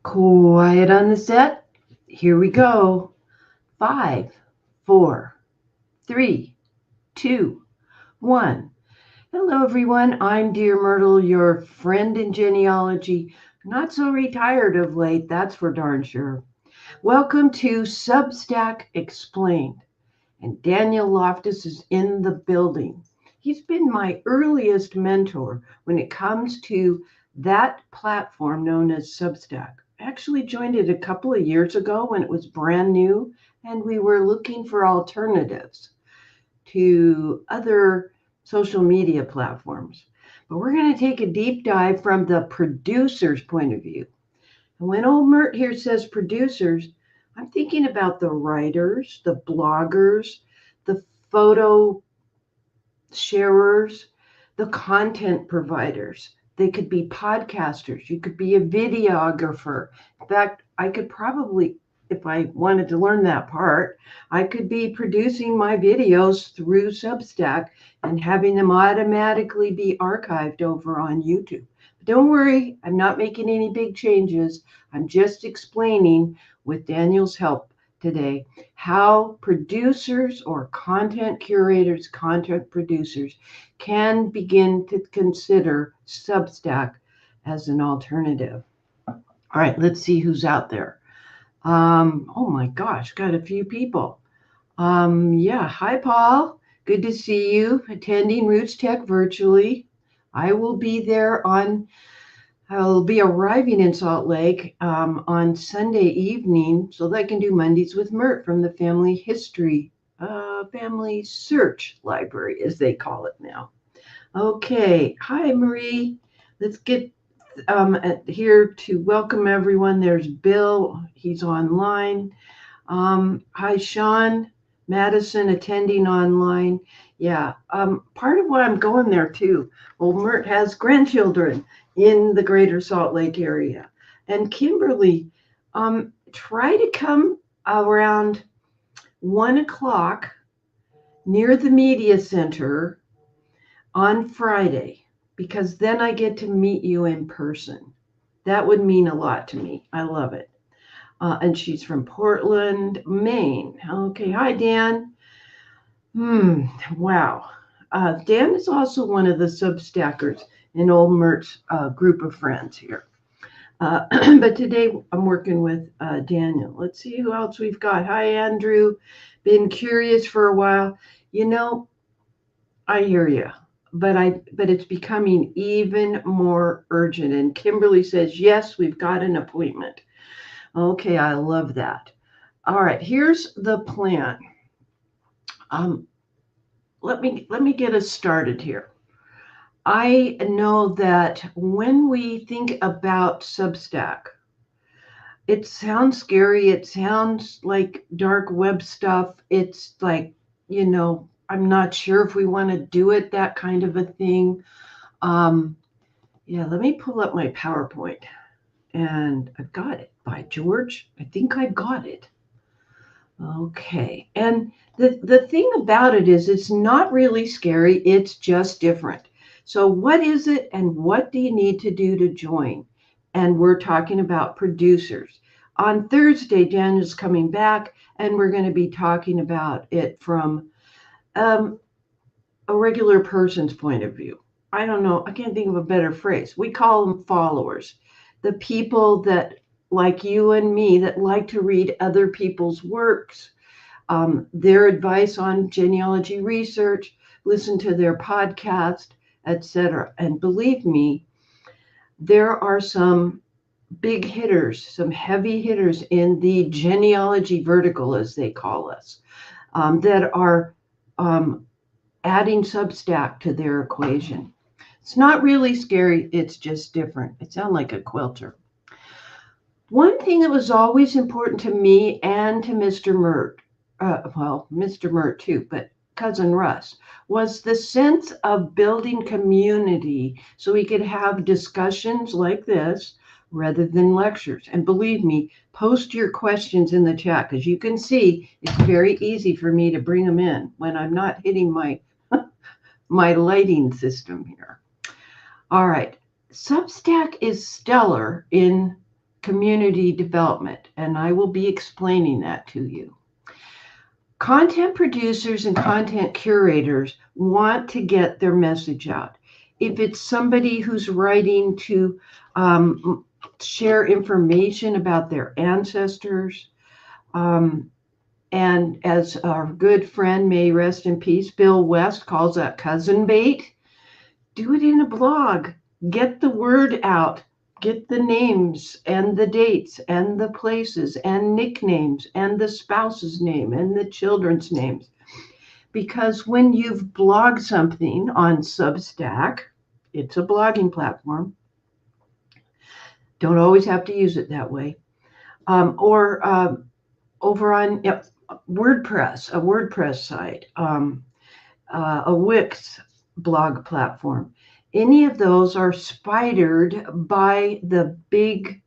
Quiet on the set. Here we go. 5, 4, 3, 2, 1. Hello, everyone. I'm DearMYRTLE, your friend in genealogy. Not so retired of late, that's for darn sure. Welcome to Substack Explained. And Daniel Loftus is in the building. He's been my earliest mentor when it comes to that platform known as Substack. I actually joined it a couple of years ago when it was brand new, and we were looking for alternatives to other social media platforms. But we're going to take a deep dive from the producer's point of view. And when old Myrt here says producers, I'm thinking about the writers, the bloggers, the photo sharers, the content providers. They could be podcasters. You could be a videographer. In fact, I could probably, if I wanted to learn that part, I could be producing my videos through Substack and having them automatically be archived over on YouTube. But don't worry, I'm not making any big changes. I'm just explaining, with Daniel's help today, how producers or content curators, content producers can begin to consider Substack as an alternative. All right, let's see who's out there. Oh my gosh, got a few people. Yeah, hi, Paul. Good to see you attending Roots Tech virtually. I will be there I'll be arriving in Salt Lake on Sunday evening so that I can do Mondays with Myrt from the Family Search Library, as they call it now. Okay, hi, Marie. Let's get here to welcome everyone. There's Bill, he's online. Hi, Sean Madison, attending online. Yeah, part of why I'm going there too. Well, Myrt has grandchildren in the greater Salt Lake area. And Kimberly, try to come around 1 o'clock near the media center on Friday, because then I get to meet you in person. That would mean a lot to me. I love it. And she's from Portland, Maine. Okay, hi, Dan. Wow. Dan is also one of the Substackers in old Myrt's group of friends here. But today I'm working with Daniel. Let's see who else we've got. Hi, Andrew. Been curious for a while. You know, I hear you, but it's becoming even more urgent. And Kimberly says, yes, we've got an appointment. Okay, I love that. All right, here's the plan. Let me get us started here. I know that when we think about Substack, it sounds scary. It sounds like dark web stuff. It's like, I'm not sure if we want to do it, that kind of a thing. Yeah, let me pull up my PowerPoint. And I've got it. By George, I think I've got it. Okay. And the thing about it is it's not really scary. It's just different. So what is it and what do you need to do to join? And we're talking about producers. On Thursday, Daniel's coming back, and we're going to be talking about it from a regular person's point of view. I don't know. I can't think of a better phrase. We call them followers. The people that, like you and me, that like to read other people's works, their advice on genealogy research, listen to their podcast, etc. And believe me, there are some big hitters, some heavy hitters in the genealogy vertical, as they call us, that are adding Substack to their equation. It's not really scary. It's just different. It sounds like a quilter. One thing that was always important to me and to Mr. Myrt, Mr. Myrt too, but cousin Russ, was the sense of building community so we could have discussions like this rather than lectures. And believe me, post your questions in the chat, because you can see it's very easy for me to bring them in when I'm not hitting my lighting system here. All right. Substack is stellar in community development, and I will be explaining that to you. Content producers and content curators want to get their message out. If it's somebody who's writing to share information about their ancestors, and as our good friend, may rest in peace, Bill West calls that cousin bait, do it in a blog. Get the word out. Get the names and the dates and the places and nicknames and the spouse's name and the children's names. Because when you've blogged something on Substack, it's a blogging platform. Don't always have to use it that way. Or over on WordPress, a WordPress site, a Wix blog platform. Any of those are spidered by the big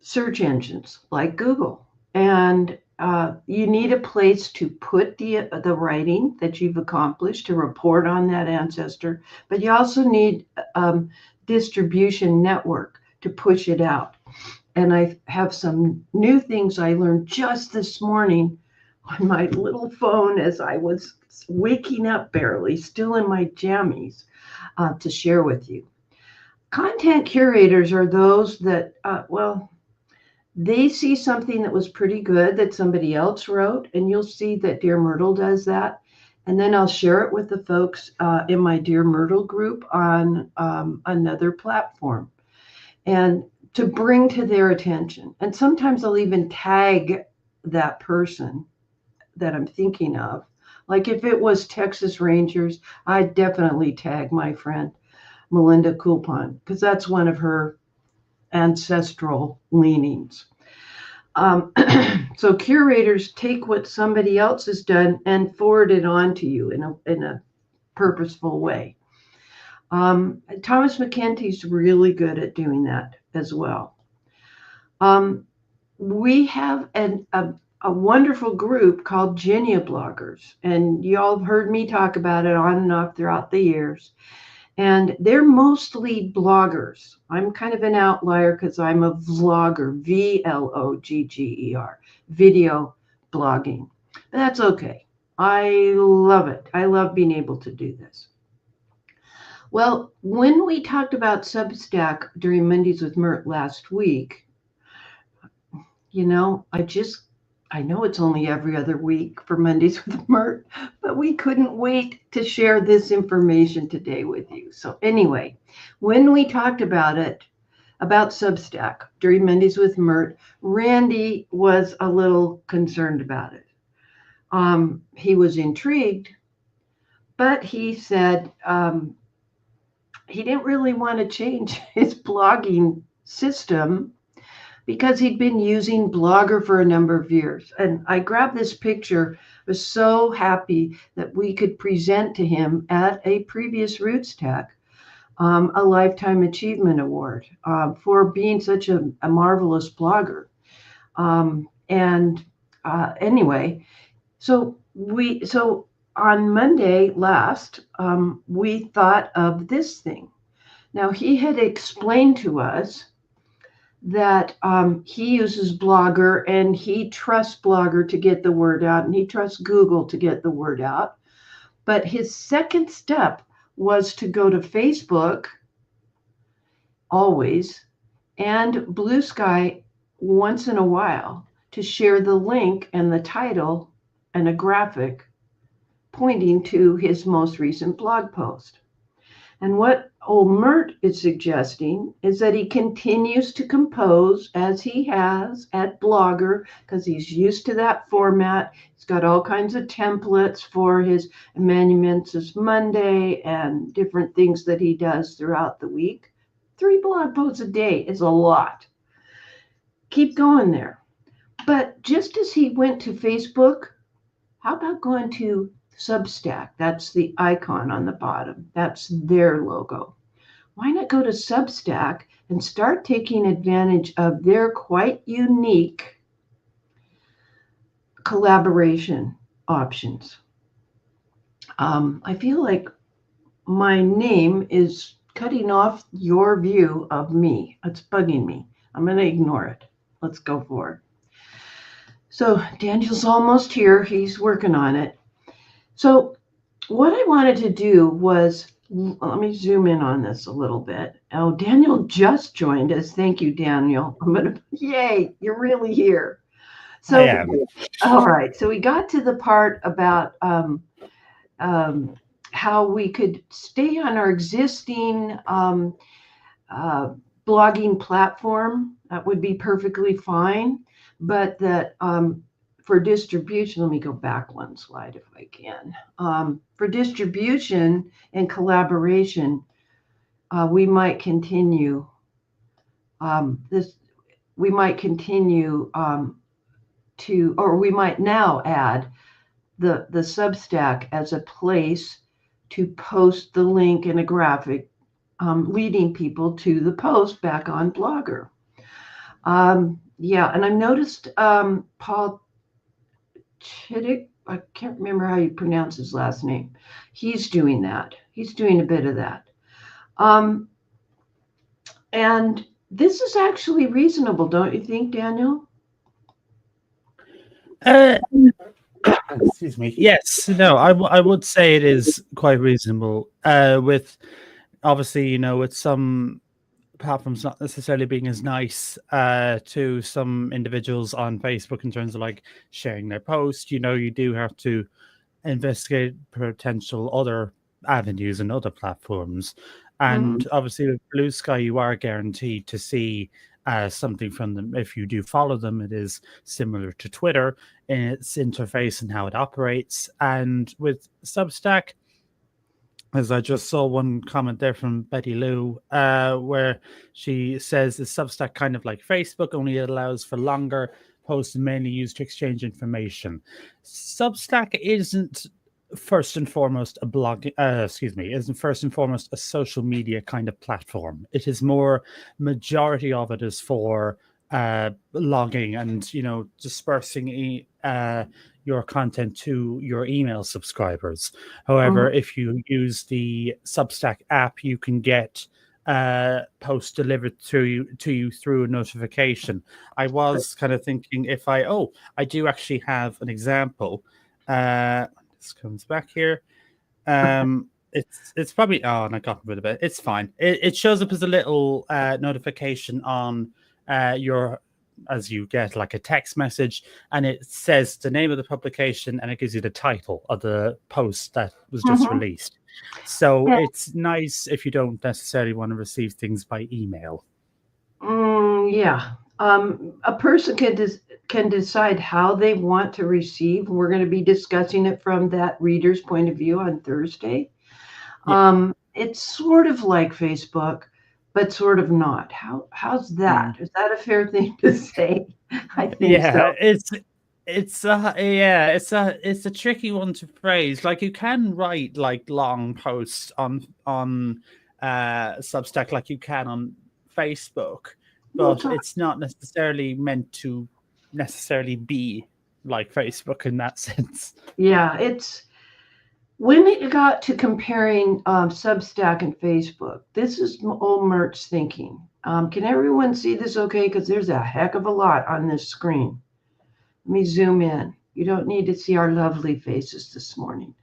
search engines like Google. And you need a place to put the writing that you've accomplished to report on that ancestor, but you also need distribution network to push it out. And I have some new things I learned just this morning on my little phone as I was waking up barely, still in my jammies, to share with you. Content curators are those that, they see something that was pretty good that somebody else wrote, and you'll see that DearMYRTLE does that. And then I'll share it with the folks in my DearMYRTLE group on another platform, and to bring to their attention. And sometimes I'll even tag that person that I'm thinking of. Like if it was Texas Rangers, I'd definitely tag my friend Melinda Coulpon, because that's one of her ancestral leanings. So curators take what somebody else has done and forward it on to you in a purposeful way. Thomas McKentie's really good at doing that as well. We have a wonderful group called Genea-bloggers, and you all have heard me talk about it on and off throughout the years. And they're mostly bloggers. I'm kind of an outlier because I'm a vlogger, VLOGGER, video blogging. But that's okay. I love it. I love being able to do this. Well, when we talked about Substack during Mondays with Myrt last week, I know it's only every other week for Mondays with Myrt, but we couldn't wait to share this information today with you. So anyway, when we talked about Substack during Mondays with Myrt, Randy was a little concerned about it. He was intrigued, but he said he didn't really want to change his blogging system because he'd been using Blogger for a number of years. And I grabbed this picture, was so happy that we could present to him at a previous RootsTech a Lifetime Achievement Award for being such a marvelous blogger. Anyway, so on Monday last, we thought of this thing. Now, he had explained to us that he uses Blogger and he trusts Blogger to get the word out, and he trusts Google to get the word out. But his second step was to go to Facebook always and Blue Sky once in a while to share the link and the title and a graphic pointing to his most recent blog post. And what old Myrt is suggesting is that he continues to compose as he has at Blogger, because he's used to that format. He's got all kinds of templates for his Amanuensis Monday and different things that he does throughout the week. 3 blog posts a day is a lot. Keep going there. But just as he went to Facebook, how about going to Substack? That's the icon on the bottom. That's their logo. Why not go to Substack and start taking advantage of their quite unique collaboration options? I feel like my name is cutting off your view of me. It's bugging me. I'm going to ignore it. Let's go for it. So Daniel's almost here. He's working on it. So what I wanted to do was, let me zoom in on this a little bit. Oh, Daniel just joined us. Thank you, Daniel. Yay, you're really here. I So, am. all right. So we got to the part about um, how we could stay on our existing uh, blogging platform. That would be perfectly fine. But that for distribution, let me go back one slide if I can. For distribution and collaboration, we might continue this. We might continue or we might now add the Substack as a place to post the link in a graphic, leading people to the post back on Blogger. Yeah, and I've noticed Paul Chittick, I can't remember how you pronounce his last name. He's doing that. He's doing a bit of that. Um, and this is actually reasonable, don't you think, Daniel? Uh, excuse me. Yes, no, I would say it is quite reasonable. With obviously, with some platforms not necessarily being as nice to some individuals on Facebook in terms of like sharing their post. You do have to investigate potential other avenues and other platforms. Mm-hmm. And obviously, with Blue Sky, you are guaranteed to see something from them. If you do follow them, it is similar to Twitter in its interface and how it operates. And with Substack, as I just saw one comment there from Betty Lou, where she says, is Substack kind of like Facebook, only it allows for longer posts and mainly used to exchange information? Substack isn't first and foremost a blog, isn't first and foremost a social media kind of platform. It is more, majority of it is for logging and, dispersing your content to your email subscribers. Mm-hmm. However, if you use the Substack app, you can get posts delivered to you through a notification. I was kind of thinking I do actually have an example. This comes back here. It's probably and I got rid of it. It's fine. It shows up as a little notification on your, as you get like a text message, and it says the name of the publication and it gives you the title of the post that was just Mm-hmm. released. So Yeah. it's nice if you don't necessarily want to receive things by email. Yeah. A person can decide how they want to receive. We're going to be discussing it from that reader's point of view on Thursday. Yeah. It's sort of like Facebook, but sort of not. How's that? Mm. Is that a fair thing to say? I think Yeah, so. it's a tricky one to phrase. Like, you can write like long posts on Substack like you can on Facebook, Well, but it's not necessarily meant to necessarily be like Facebook in that sense. yeah, it's when it got to comparing Substack and Facebook. This is old Myrt's thinking. Can everyone see this okay? Because there's a heck of a lot on this screen. Let me zoom in. You don't need to see our lovely faces this morning.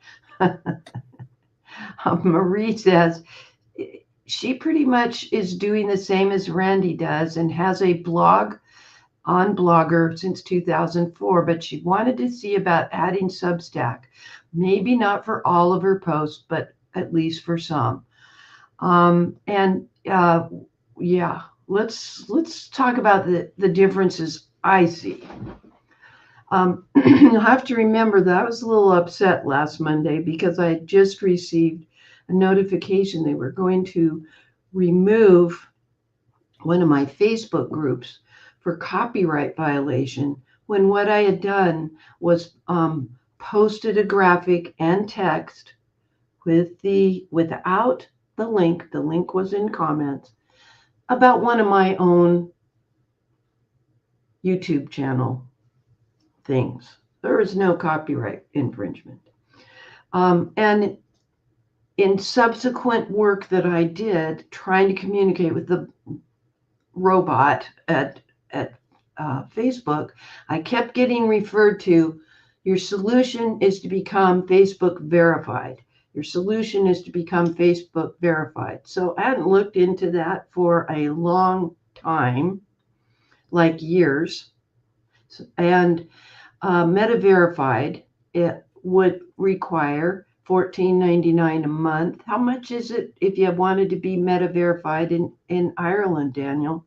Marie says she pretty much is doing the same as Randy does and has a blog on Blogger since 2004, but she wanted to see about adding Substack. Maybe not for all of her posts, but at least for some. And yeah, let's talk about the differences I see. You'll have to remember that I was a little upset last Monday because I had just received a notification they were going to remove one of my Facebook groups for copyright violation when what I had done was posted a graphic and text without the link. The link was in comments about one of my own YouTube channel things. There is no copyright infringement. And in subsequent work that I did trying to communicate with the robot at Facebook, I kept getting referred to, your solution is to become Facebook verified. Your solution is to become Facebook verified. So I hadn't looked into that for a long time, like years. And Meta verified, it would require $14.99 a month. How much is it if you wanted to be Meta verified in Ireland, Daniel?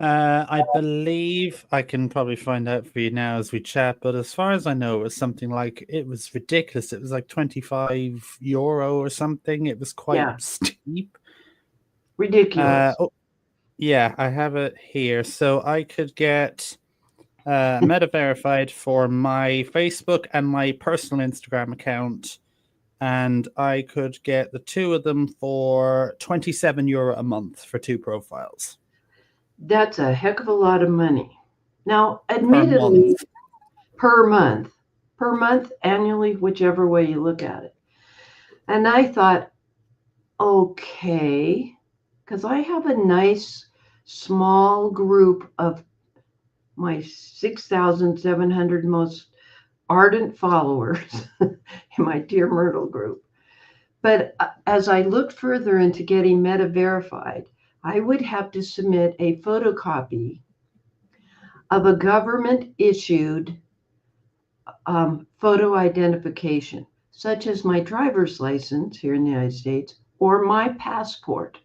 I believe I can probably find out for you now as we chat, but as far as I know, it was something like, it was ridiculous. It was like €25 or something. It was quite steep. Ridiculous. Yeah, I have it here. So I could get Meta verified for my Facebook and my personal Instagram account, and I could get the two of them for €27 a month for 2 profiles. That's a heck of a lot of money. Now, admittedly, per month, annually, whichever way you look at it. And I thought, okay, because I have a nice small group of my 6,700 most ardent followers in my DearMYRTLE group. But as I looked further into getting Meta verified, I would have to submit a photocopy of a government-issued photo identification, such as my driver's license here in the United States or my passport.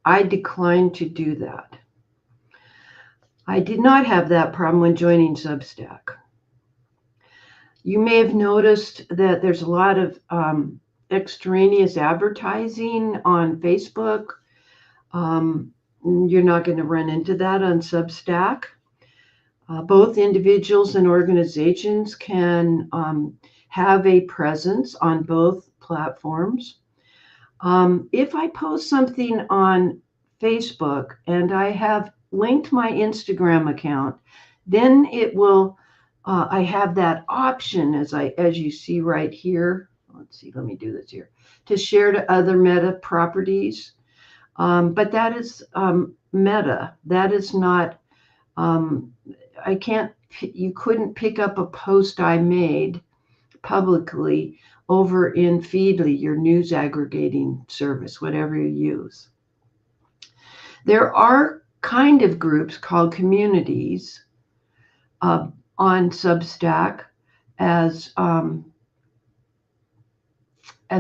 I declined to do that. I did not have that problem when joining Substack. You may have noticed that there's a lot of extraneous advertising on Facebook. You're not going to run into that on Substack. Both individuals and organizations can have a presence on both platforms. If I post something on Facebook and I have linked my Instagram account, then it will, I have that option as you see right here. Let's see, let me do this here, to share to other Meta properties. But that is Meta. That is not, you couldn't pick up a post I made publicly over in Feedly, your news aggregating service, whatever you use. There are kind of groups called communities on Substack, as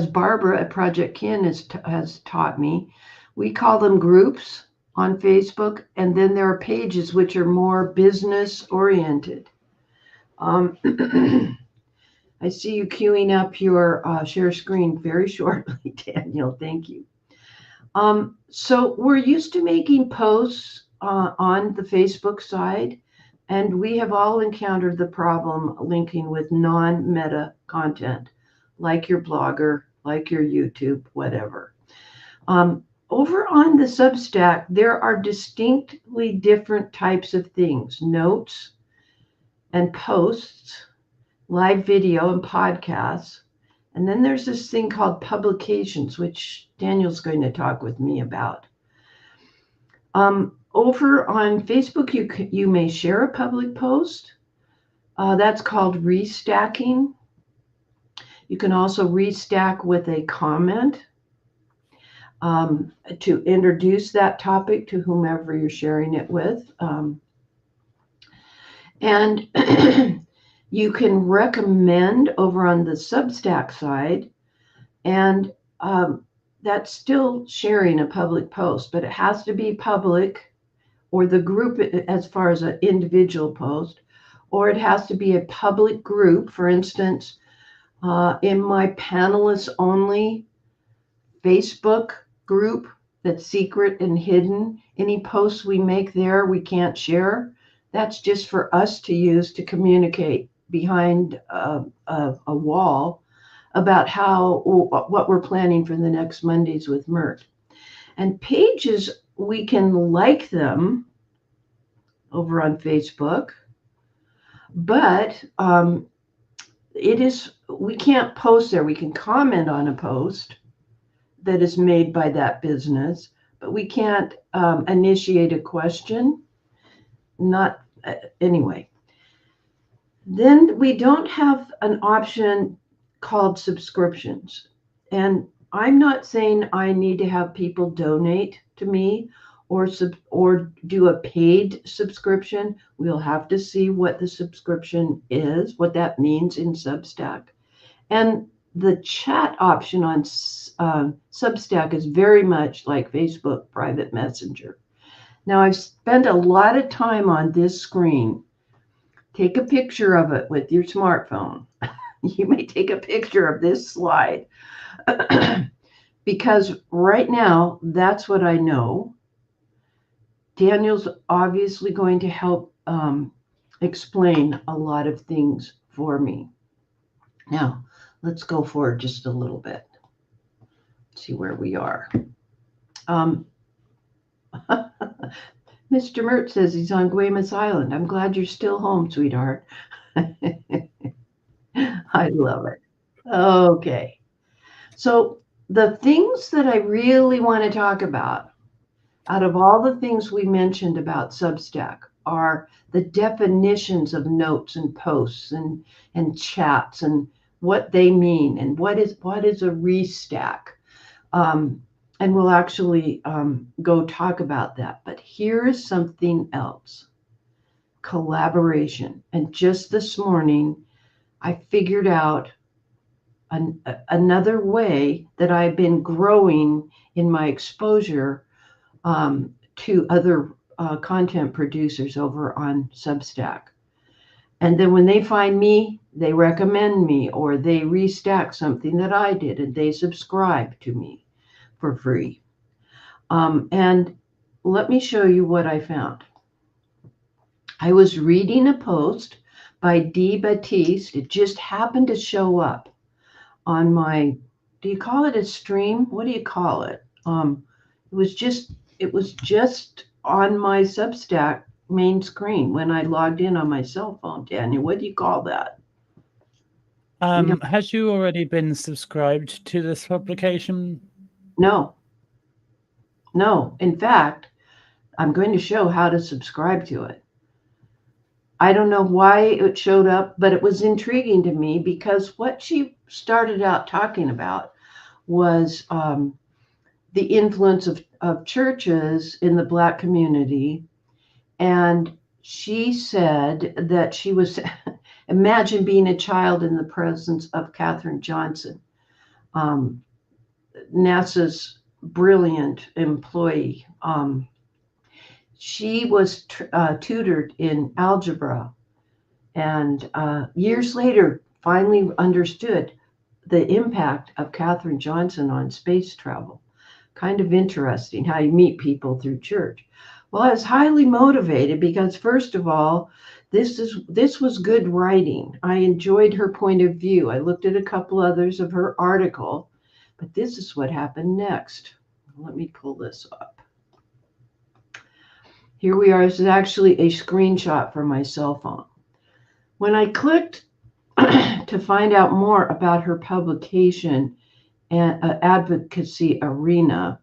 Barbara at Project Kin has taught me. We call them groups on Facebook, and then there are pages which are more business oriented. I see you queuing up your share screen very shortly, Daniel. Thank you. So we're used to making posts on the Facebook side, and we have all encountered the problem linking with non-meta content, like your Blogger, like your YouTube, whatever. Over on the Substack, there are distinctly different types of things: notes and posts, live video and podcasts. And then there's this thing called publications, which Daniel's going to talk with me about. Over on Facebook, you may share a public post. That's called restacking. You can also restack with a comment to introduce that topic to whomever you're sharing it with. And you can recommend over on the Substack side, and that's still sharing a public post, but it has to be public, or the group as far as an individual post, or it has to be a public group. For instance, in my panelists only Facebook group that's secret and hidden, any posts we make there we can't share. That's just for us to use to communicate behind a wall about what we're planning for the next Mondays with Myrt. And pages, we can like them over on Facebook, but we can't post there. We can comment on a post that is made by that business, but we can't initiate a question. Not anyway. Then we don't have an option called subscriptions. And I'm not saying I need to have people donate to me or do a paid subscription. We'll have to see what the subscription is, what that means in Substack. And the chat option on Substack is very much like Facebook Private Messenger. Now, I've spent a lot of time on this screen. Take a picture of it with your smartphone. You may take a picture of this slide because right now, that's what I know. Daniel's obviously going to help explain a lot of things for me. Now, let's go forward just a little bit. See where we are. Mr. Myrt says he's on Guaymas Island. I'm glad you're still home, sweetheart. I love it. Okay. So the things that I really want to talk about, out of all the things we mentioned about Substack, are the definitions of notes and posts and chats and what they mean and what is a restack. And we'll actually go talk about that. But here is something else. Collaboration. And just this morning, I figured out another way that I've been growing in my exposure to other content producers over on Substack. And then when they find me, they recommend me, or they restack something that I did and they subscribe to me for free. And let me show you what I found. I was reading a post by D. Batiste. It just happened to show up on my, do you call it a stream? What do you call it? It was just on my Substack main screen when I logged in on my cell phone. Daniel, what do you call that? Has you already been subscribed to this publication? No. In fact, I'm going to show how to subscribe to it. I don't know why it showed up, but it was intriguing to me because what she started out talking about was the influence of churches in the Black community. And she said that she was, imagine being a child in the presence of Katherine Johnson, NASA's brilliant employee. She was tutored in algebra, and years later finally understood the impact of Katherine Johnson on space travel. Kind of interesting how you meet people through church. Well, I was highly motivated because, first of all, this was good writing. I enjoyed her point of view. I looked at a couple others of her article, but this is what happened next. Let me pull this up. Here we are. This is actually a screenshot from my cell phone. When I clicked to find out more about her publication and advocacy arena,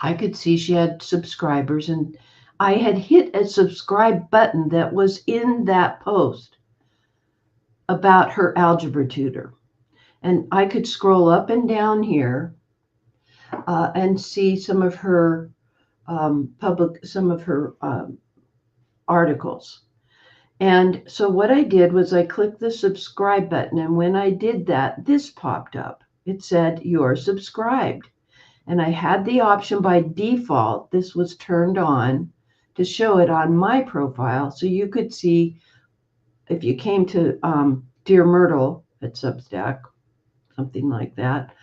I could see she had subscribers, and I had hit a subscribe button that was in that post about her algebra tutor. And I could scroll up and down here and see some of her articles. And so what I did was I clicked the subscribe button, and when I did that, this popped up. It said, "You're subscribed." And I had the option by default, this was turned on, to show it on my profile. So you could see, if you came to DearMYRTLE at Substack, something like that,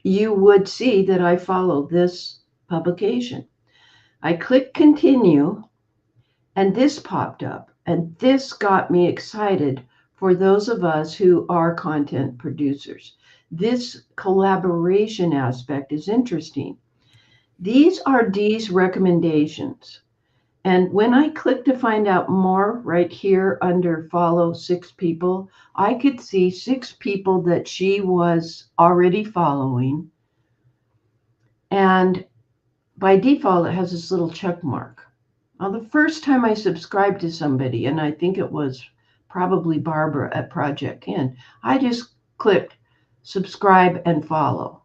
you would see that I follow this publication. I clicked continue, and this popped up, and this got me excited for those of us who are content producers. This collaboration aspect is interesting. These are Dee's recommendations, And when I clicked to find out more right here under follow 6 people, I could see 6 people that she was already following. And by default, it has this little check mark. Now, the first time I subscribed to somebody, and I think it was probably Barbara at Project Ken, I just clicked subscribe and follow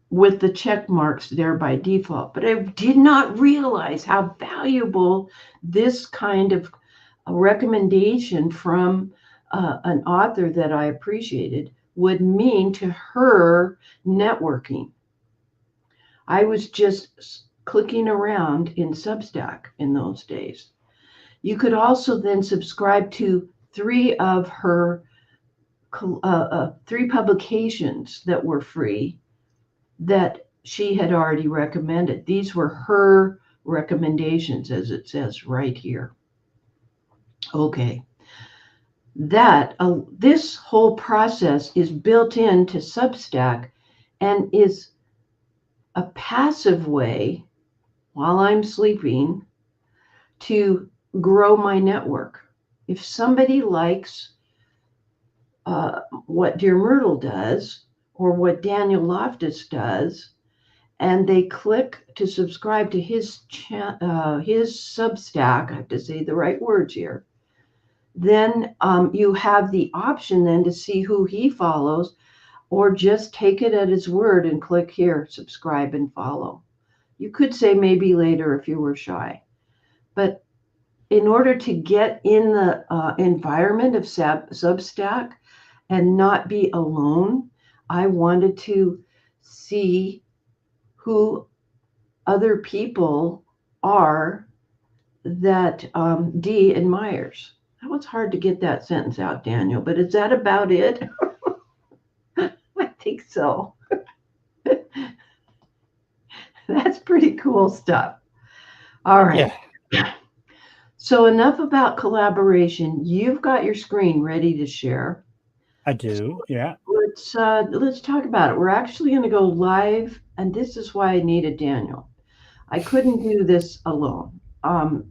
with the check marks there by default. But I did not realize how valuable this kind of a recommendation from an author that I appreciated would mean to her networking. I was just clicking around in Substack in those days. You could also then subscribe to 3 of her 3 publications that were free that she had already recommended. These were her recommendations, as it says right here. Okay. This whole process is built into Substack and is a passive way while I'm sleeping to grow my network. If somebody likes what DearMYRTLE does or what Daniel Loftus does, and they click to subscribe to his Substack, I have to say the right words here, then you have the option then to see who he follows, or just take it at his word and click here, subscribe and follow. You could say maybe later if you were shy. But in order to get in the environment of Substack and not be alone, I wanted to see who other people are that Dee admires. That was hard to get that sentence out, Daniel, but is that about it? I think so. That's pretty cool stuff. All right. Yeah. So enough about collaboration. You've got your screen ready to share. I do, yeah. Let's talk about it. We're actually going to go live, and this is why I needed Daniel. I couldn't do this alone.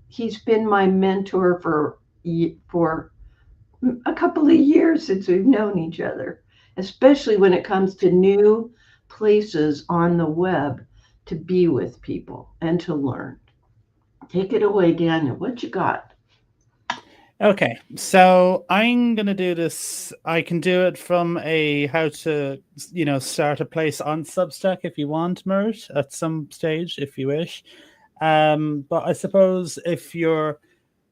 He's been my mentor for a couple of years since we've known each other, especially when it comes to new places on the web to be with people and to learn. Take it away, Daniel. What you got? Okay, so I'm going to do this. I can do it from a how to, start a place on Substack if you want, Myrt, at some stage, if you wish. But I suppose if you're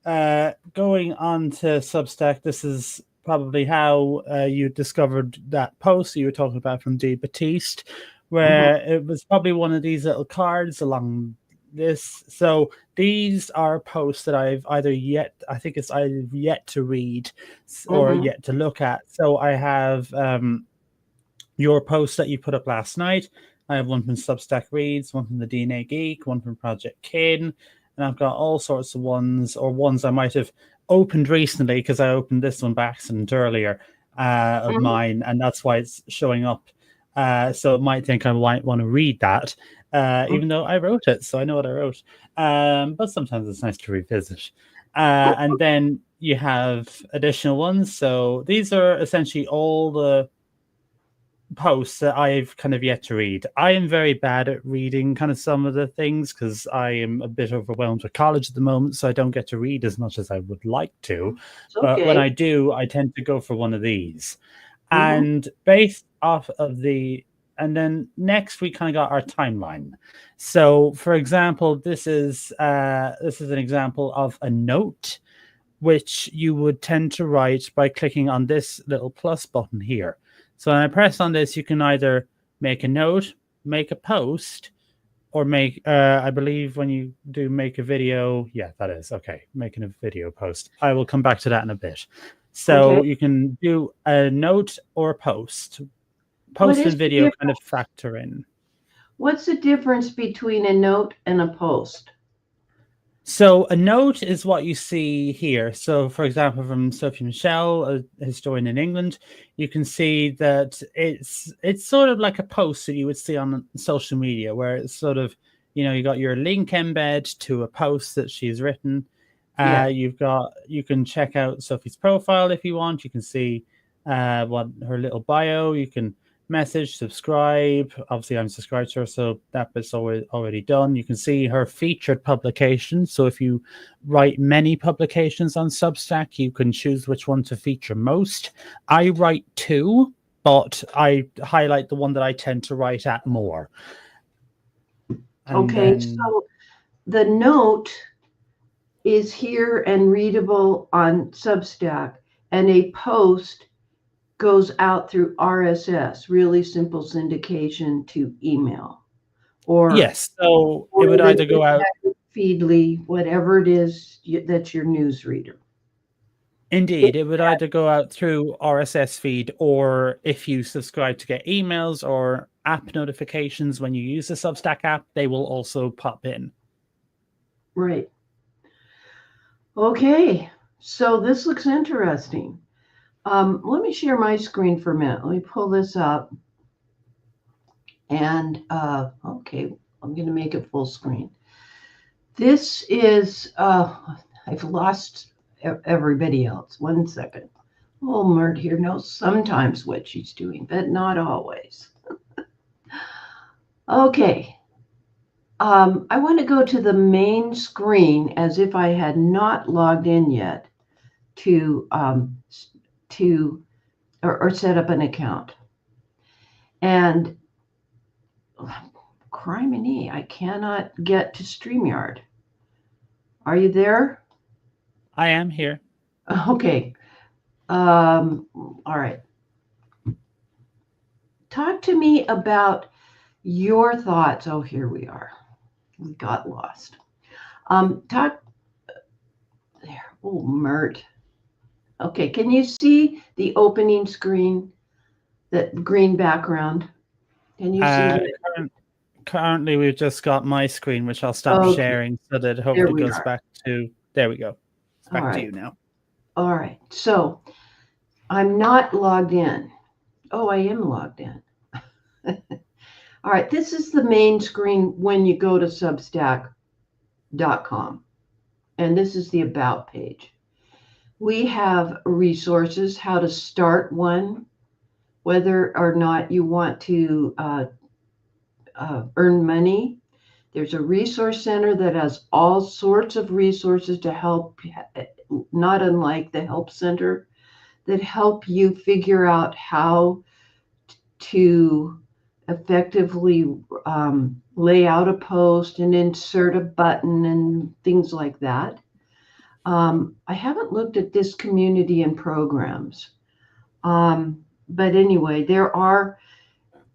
going on to Substack, this is probably how you discovered that post you were talking about from Dee Batiste, where it was probably one of these little cards along this. So these are posts that I've either yet to read or yet to look at. So I have your post that you put up last night. I have one from Substack Reads, one from the DNA Geek, one from Project Kin, and I've got all sorts of ones I might have opened recently because I opened this one by accident earlier of mine, and that's why it's showing up. So it might think I might want to read that, even though I wrote it, so I know what I wrote. But sometimes it's nice to revisit. And then you have additional ones. So these are essentially all the posts that I've kind of yet to read. I am very bad at reading kind of some of the things because I am a bit overwhelmed with college at the moment, so I don't get to read as much as I would like to. But when I do, I tend to go for one of these. And based off of and then next we kind of got our timeline. So for example, this is an example of a note which you would tend to write by clicking on this little plus button here. So when I press on this, you can either make a note, make a post, or make, I believe when you do make a video, yeah, that is, okay, making a video post. I will come back to that in a bit. So you can do a note or a post. Post and video kind of factor in. What's the difference between a note and a post? So a note is what you see here. So, for example, from Sophie Michel, a historian in England, you can see that it's sort of like a post that you would see on social media, where it's sort of you got your link embed to a post that she's written. Yeah. You can check out Sophie's profile if you want. You can see what her little bio. You can message, subscribe. Obviously, I'm subscribed to her, so that bit's already done. You can see her featured publications. So if you write many publications on Substack, you can choose which one to feature most. I write 2, but I highlight the one that I tend to write at more. And okay, so the note is here and readable on Substack, and a post goes out through RSS, really simple syndication to email. Or yes, so it would either go out Feedly, whatever it is that's your newsreader. Indeed, it would either go out through RSS feed, or if you subscribe to get emails or app notifications when you use the Substack app, they will also pop in. Right. Okay, so this looks interesting. Let me share my screen for a minute. Let me pull this up. And okay, I'm going to make it full screen. This is, I've lost everybody else. 1 second. Oh, Myrt here knows sometimes what she's doing, but not always. Okay. I want to go to the main screen as if I had not logged in yet to set up an account. And criminy, I cannot get to StreamYard. Are you there? I am here. Okay. All right. Talk to me about your thoughts. Oh, here we are. We got lost. Talk there. Oh, Myrt. Okay, can you see the opening screen, that green background? Can you see it? Currently, we've just got my screen, which I'll stop sharing so that hopefully goes back to, there we go. It's back to you now. All right, so I'm not logged in. Oh, I am logged in. All right, this is the main screen when you go to substack.com. And this is the About page. We have resources, how to start one, whether or not you want to earn money. There's a resource center that has all sorts of resources to help, not unlike the Help Center, that help you figure out how to effectively lay out a post and insert a button and things like that. I haven't looked at this community and programs. But anyway, there are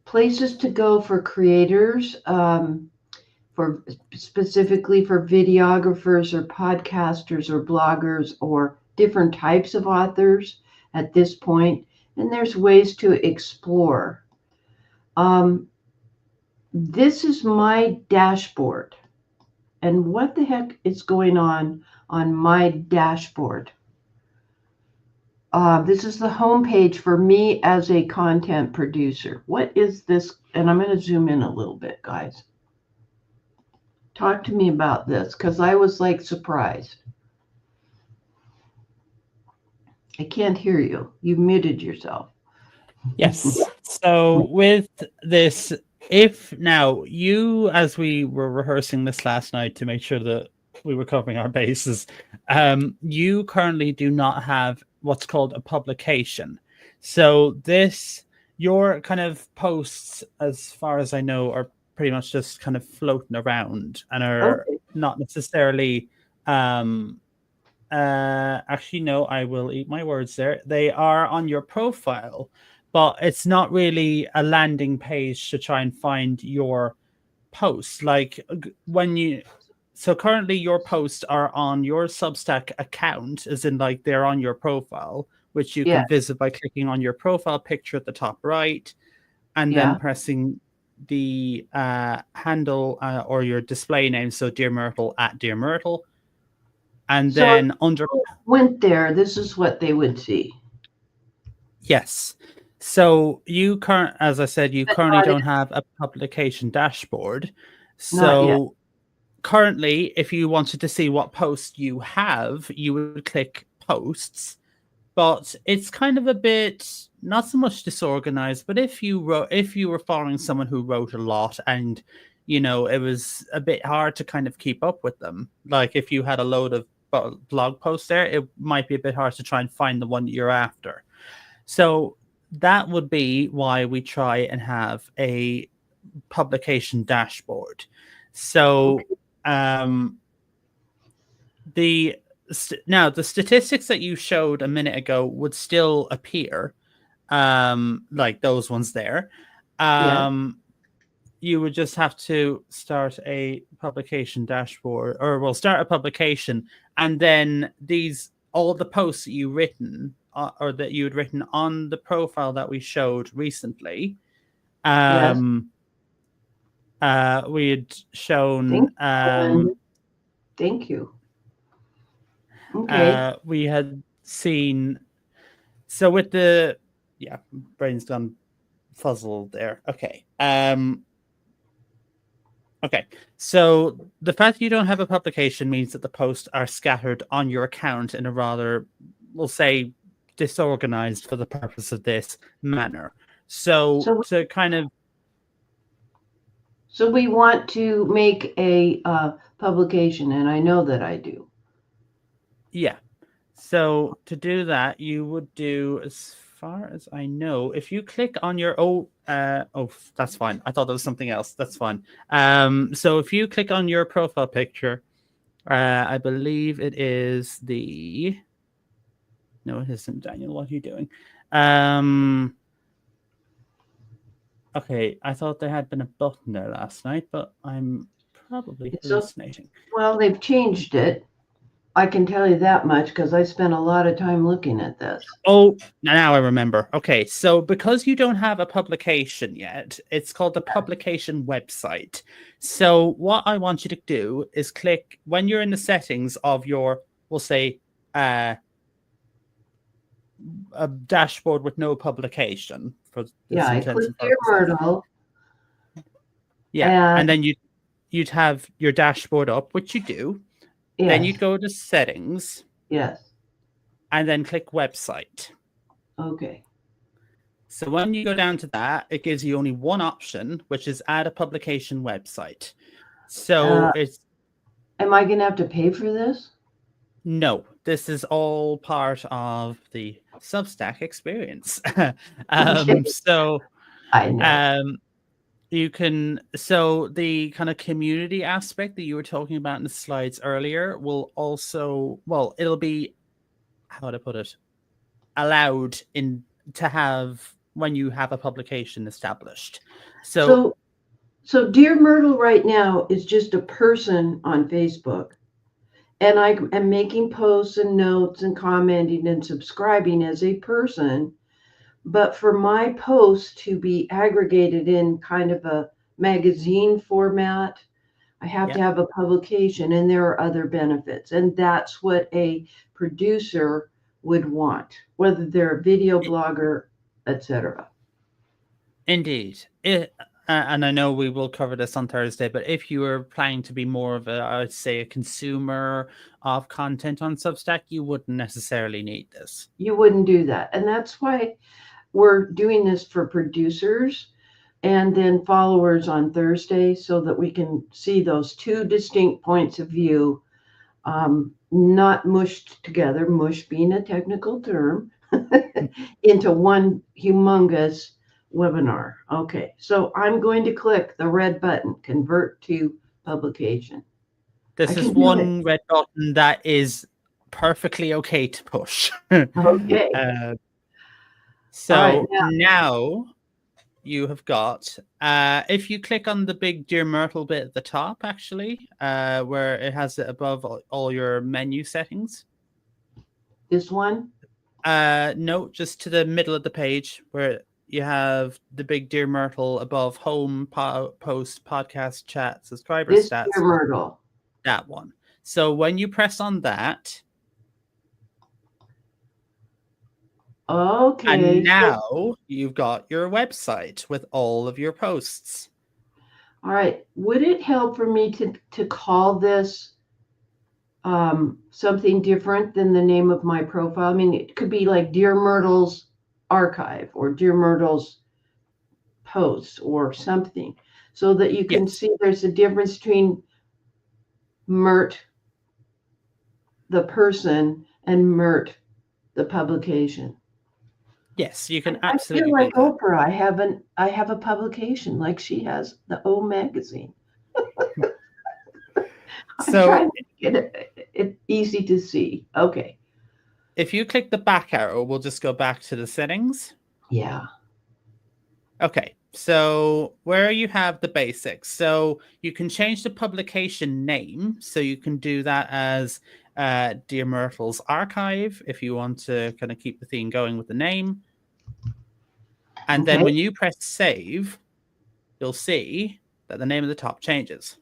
places to go for creators, for specifically for videographers or podcasters or bloggers or different types of authors at this point. And there's ways to explore. This is my dashboard. And what the heck is going on my dashboard? This is the home page for me as a content producer. What is this? And I'm going to zoom in a little bit, guys. Talk to me about this, because I was like surprised. I can't hear you. You muted yourself. Yes. So with this, if now you, as we were rehearsing this last night to make sure that we were covering our bases, you currently do not have what's called a publication. So your kind of posts, as far as I know, are pretty much just kind of floating around and are not necessarily actually, no, I will eat my words there. They are on your profile, but it's not really a landing page to try and find your posts. Like so currently your posts are on your Substack account, as in like they're on your profile, which you can visit by clicking on your profile picture at the top right, and then pressing the handle or your display name. So DearMYRTLE at DearMYRTLE. And so then under went there, this is what they would see. Yes. So as I said, you currently don't have a publication dashboard. So currently, if you wanted to see what post you have, you would click posts, but it's kind of a bit not so much disorganized. But if you were following someone who wrote a lot, and it was a bit hard to kind of keep up with them, like if you had a load of blog posts there, it might be a bit hard to try and find the one that you're after. So that would be why we try and have a publication dashboard. So the statistics that you showed a minute ago would still appear, like those ones there. You would just have to start a publication dashboard, or we'll start a publication, and then all the posts that you've written or that you had written on the profile that we showed recently. We had shown. Thank you. Okay. We had seen. So with the brain's gone fuzzled there. Okay. Okay, so the fact that you don't have a publication means that the posts are scattered on your account in a rather, we'll say, disorganized for the purpose of this manner. So we want to make a publication, and I know that I do. Yeah. So to do that, you would do, as far as I know, if you click on your that's fine. I thought that was something else. That's fine. So if you click on your profile picture, I believe it is no, it isn't, Daniel. What are you doing? Okay, I thought there had been a button there last night, but I'm probably hallucinating. Well, they've changed it. I can tell you that much because I spent a lot of time looking at this. Oh, now I remember. Okay, so because you don't have a publication yet, it's called the publication website. So what I want you to do is click, when you're in the settings of your, we'll say, a dashboard with no publication. I click DearMYRTLE. Yeah, and then you'd have your dashboard up, which you do. Yes. Then you'd go to settings. Yes. And then click website. Okay. So when you go down to that, it gives you only one option, which is add a publication website. So am I going to have to pay for this? No, this is all part of the Substack experience. So I know. You can, so the kind of community aspect that you were talking about in the slides earlier will also, well, it'll be, how to put it, allowed to have when you have a publication established. So DearMYRTLE right now is just a person on Facebook, and I am making posts and notes and commenting and subscribing as a person. But for my posts to be aggregated in kind of a magazine format, I have to have a publication, and there are other benefits. And that's what a producer would want, whether they're a video blogger, etc. Indeed. And I know we will cover this on Thursday, but if you were planning to be more of I'd say a consumer of content on Substack, you wouldn't necessarily need this. You wouldn't do that. And that's why we're doing this for producers and then followers on Thursday, so that we can see those two distinct points of view, not mushed together, mush being a technical term, into one humongous webinar. Okay, so I'm going to click the red button, convert to publication. This is one red button that is perfectly okay to push. Okay. So now you have got, if you click on the big DearMYRTLE bit at the top, actually, where it has it above all your menu settings. This one? No, just to the middle of the page where you have the big DearMYRTLE above home, post, podcast, chat, subscriber stats. DearMYRTLE. That one. So when you press on that, okay, and now you've got your website with all of your posts. All right. Would it help for me to call this something different than the name of my profile? I mean, it could be like Dear Myrtle's Archive or Dear Myrtle's Posts or something, so that you can Yes. see there's a difference between Myrt, the person, and Myrt, the publication. Yes, you can I feel absolutely like do that. Oprah. I have a publication like she has the O magazine. I'm So trying to get it easy to see. Okay. if you click the back arrow, we'll just go back to the settings. Yeah. Okay, so where you have the basics, so you can change the publication name. So you can do that as Dear Myrtle's Archive if you want to kind of keep the theme going with the name. And then Okay. when you press save, you'll see that the name of the top changes.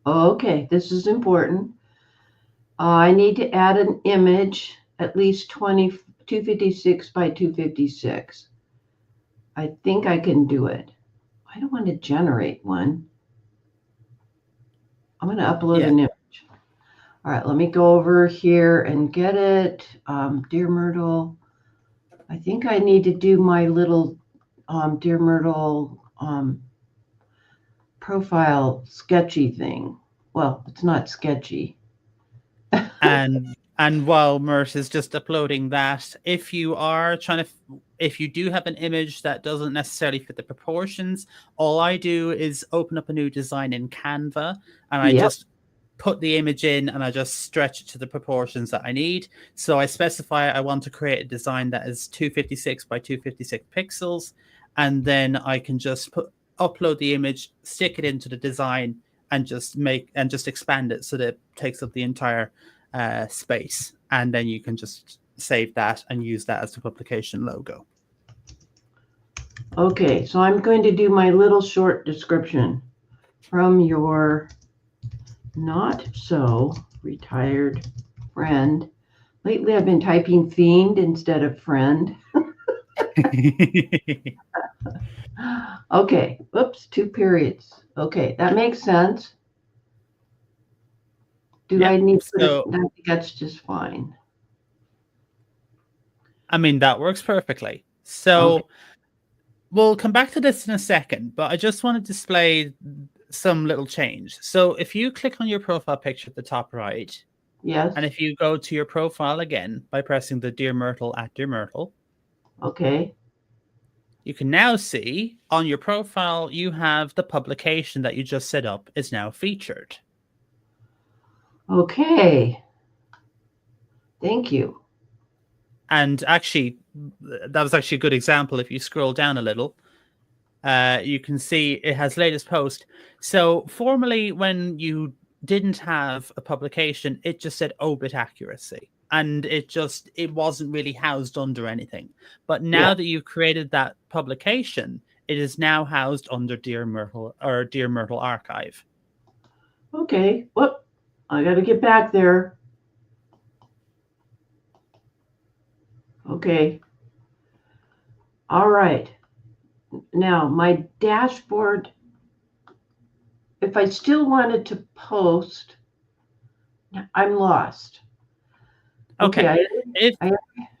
Okay. This is important. I need to add an image, at least 256 by 256. I think I can do it. I don't want to generate one. I'm going to upload Yeah. an image. All right, let me go over here and get it. Dear Myrtle, I think I need to do my little Dear Myrtle profile sketchy thing. Well, it's not sketchy. And while Myrt is just uploading that, if you are trying to, if you do have an image that doesn't necessarily fit the proportions, all I do is open up a new design in Canva, and I Yep. just put the image in and I just stretch it to the proportions that I need. So I specify I want to create a design that is 256 by 256 pixels, and then I can just upload the image, stick it into the design, and just expand it so that it takes up the entire space, and then you can just save that and use that as the publication logo. Okay, so I'm going to do my little short description from your not so retired friend. Lately, I've been typing fiend instead of friend. Okay, oops, 2 periods. Okay, that makes sense. Do I need to put it? I think that's just fine. I mean, that works perfectly. So Okay. we'll come back to this in a second, but I just want to display some little change. So if you click on your profile picture at the top right, Yes. and if you go to your profile again by pressing the Dear Myrtle at Dear Myrtle, Okay. you can now see on your profile, you have the publication that you just set up is now featured. Okay. Thank you. And actually, that was actually a good example. If you scroll down a little, you can see it has latest post. So formerly, when you didn't have a publication, it just said obit accuracy, and it wasn't really housed under anything. But now that you've created that publication, it is now housed under Dear Myrtle or Dear Myrtle Archive. Okay. Whoop. I got to get back there. Okay. All right. Now, my dashboard, if I still wanted to post, I'm lost. Okay.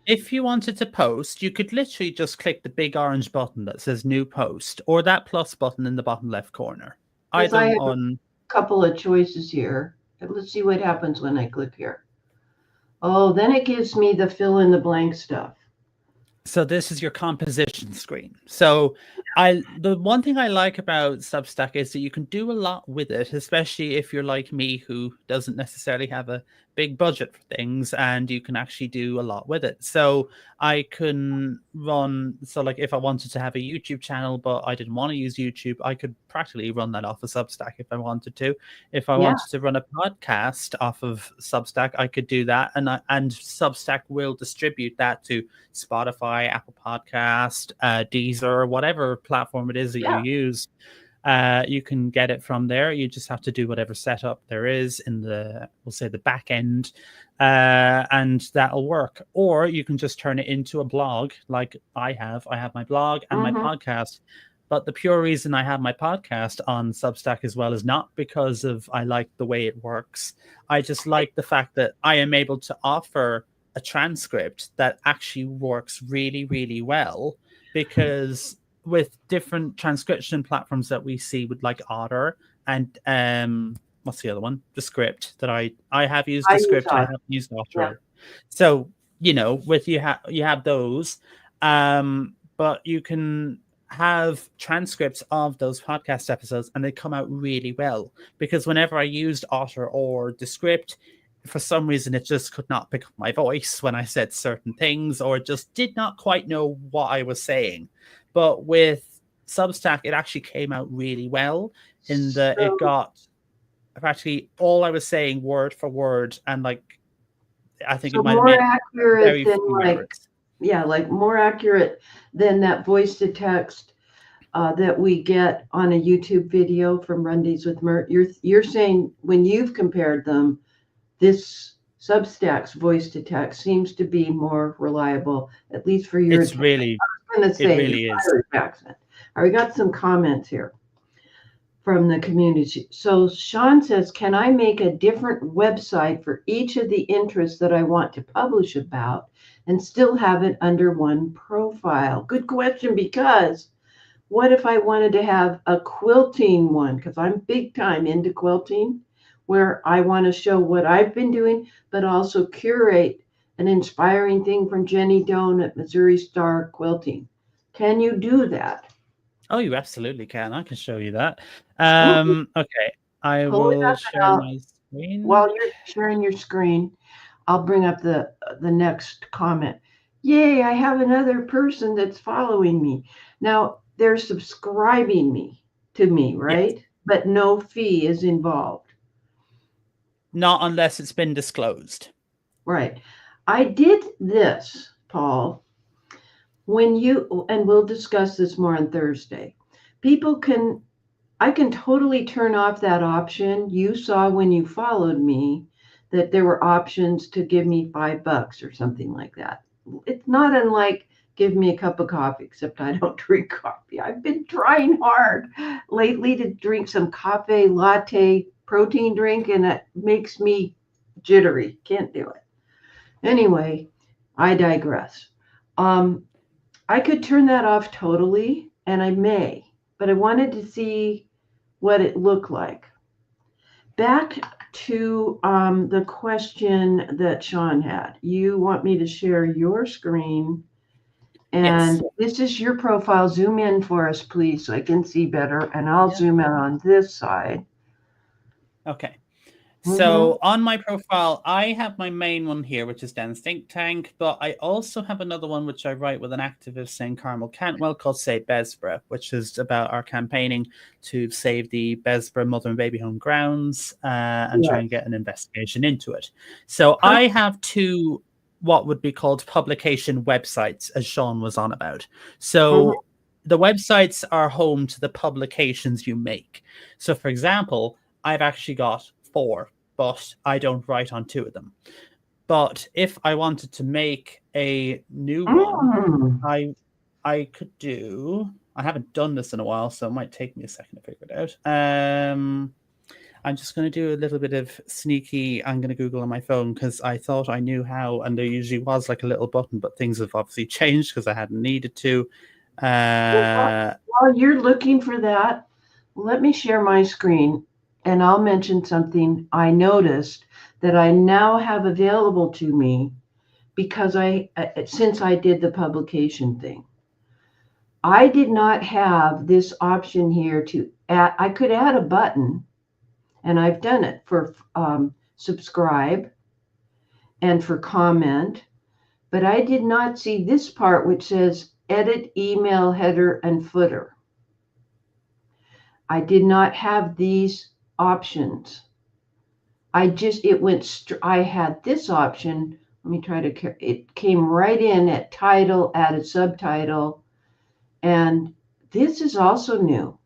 If you wanted to post, you could literally just click the big orange button that says new post, or that plus button in the bottom left corner. Yes, I have a couple of choices here. Let's see what happens when I click here. Oh, then it gives me the fill in the blank stuff. So this is your composition screen. So the one thing I like about Substack is that you can do a lot with it, especially if you're like me, who doesn't necessarily have a big budget for things, and you can actually do a lot with it. So I can run, so like if I wanted to have a YouTube channel, but I didn't want to use YouTube, I could practically run that off of Substack if I wanted to. If I wanted to run a podcast off of Substack, I could do that. And Substack will distribute that to Spotify, Apple Podcast, Deezer, whatever platform it is that you use. You can get it from there. You just have to do whatever setup there is in the, we'll say, the back end, and that'll work. Or you can just turn it into a blog like I have. I have my blog and my podcast. But the pure reason I have my podcast on Substack as well is not because of I like the way it works. I just like the fact that I am able to offer a transcript that actually works really, really well, because with different transcription platforms that we see with like Otter and what's the other one? The Script that I have used I the use Script. I Otter. haven't used Yeah. Otter. So, you know, with you have those, but you can have transcripts of those podcast episodes and they come out really well, because whenever I used Otter or the Script, for some reason it just could not pick up my voice when I said certain things, or it just did not quite know what I was saying. But with Substack, it actually came out really well in that it got practically all I was saying word for word, and like I think it might have more made accurate very than few like, errors. yeah, like more accurate than that voice to text that we get on a YouTube video from Rundies with Myrt. You're saying when you've compared them, this Substack's voice to text seems to be more reliable, at least for your. It's really, I was going to say it really is. Irish accent. All right, we got some comments here from the community. So Sean says, can I make a different website for each of the interests that I want to publish about and still have it under one profile? Good question, because what if I wanted to have a quilting one? Because I'm big time into quilting, where I want to show what I've been doing, but also curate an inspiring thing from Jenny Doan at Missouri Star Quilting. Can you do that? Oh, you absolutely can. I can show you that. Ooh, Okay, I pull it will up share my screen. while you're sharing your screen. I'll bring up the next comment. Yay, I have another person that's following me. Now they're subscribing to me, right? Yes. But no fee is involved. Not unless it's been disclosed. Right. I did this, Paul, when you, and we'll discuss this more on Thursday. I can totally turn off that option. You saw when you followed me that there were options to give me $5 or something like that. It's not unlike give me a cup of coffee, except I don't drink coffee. I've been trying hard lately to drink some cafe latte protein drink, and it makes me jittery. Can't do it. Anyway, I digress. I could turn that off totally, and I may, but I wanted to see what it looked like. Back to the question that Sean had. You want me to share your screen, and Yes. this is your profile. Zoom in for us, please, so I can see better, and I'll zoom in on this side. Okay. So on my profile, I have my main one here, which is Dan's Think Tank, but I also have another one which I write with an activist named Carmel Cantwell called Save Besborough, which is about our campaigning to save the Besborough mother and baby home grounds and try and get an investigation into it. So I have two what would be called publication websites, as Sean was on about. So the websites are home to the publications you make. So for example, I've actually got 4, but I don't write on 2 of them. But if I wanted to make a new one, I could do. I haven't done this in a while, so it might take me a second to figure it out. I'm just going to do a little bit of sneaky. I'm going to Google on my phone because I thought I knew how, and there usually was like a little button, but things have obviously changed because I hadn't needed to. While you're looking for that, let me share my screen, and I'll mention something I noticed that I now have available to me because since I did the publication thing. I did not have this option here to add. I could add a button, and I've done it for subscribe and for comment, but I did not see this part which says edit email header and footer. I did not have these options. I had this option. Let me try to, it came right in at title, added subtitle, and this is also new.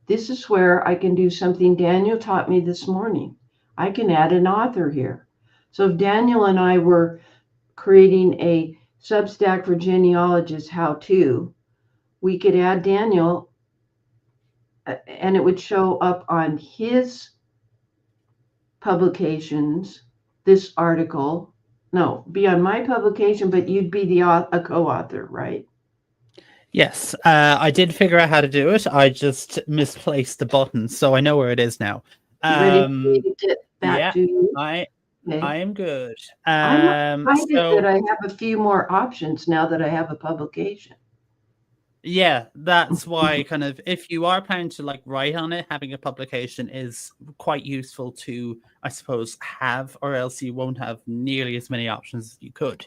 This is where I can do something Daniel taught me this morning. I can add an author here. So if Daniel and I were creating a Substack for genealogists how-to, we could add Daniel and it would show up on his publications, this article. No, be on my publication, but you'd be a co-author, right? Yes, I did figure out how to do it. I just misplaced the button, so I know where it is now. You ready for me to get back Yeah, to you? I Okay. am good. I'm excited that So I have a few more options now that I have a publication. yeah, that's why kind of if you are planning to like write on it, having a publication is quite useful to, I suppose, have, or else you won't have nearly as many options as you could.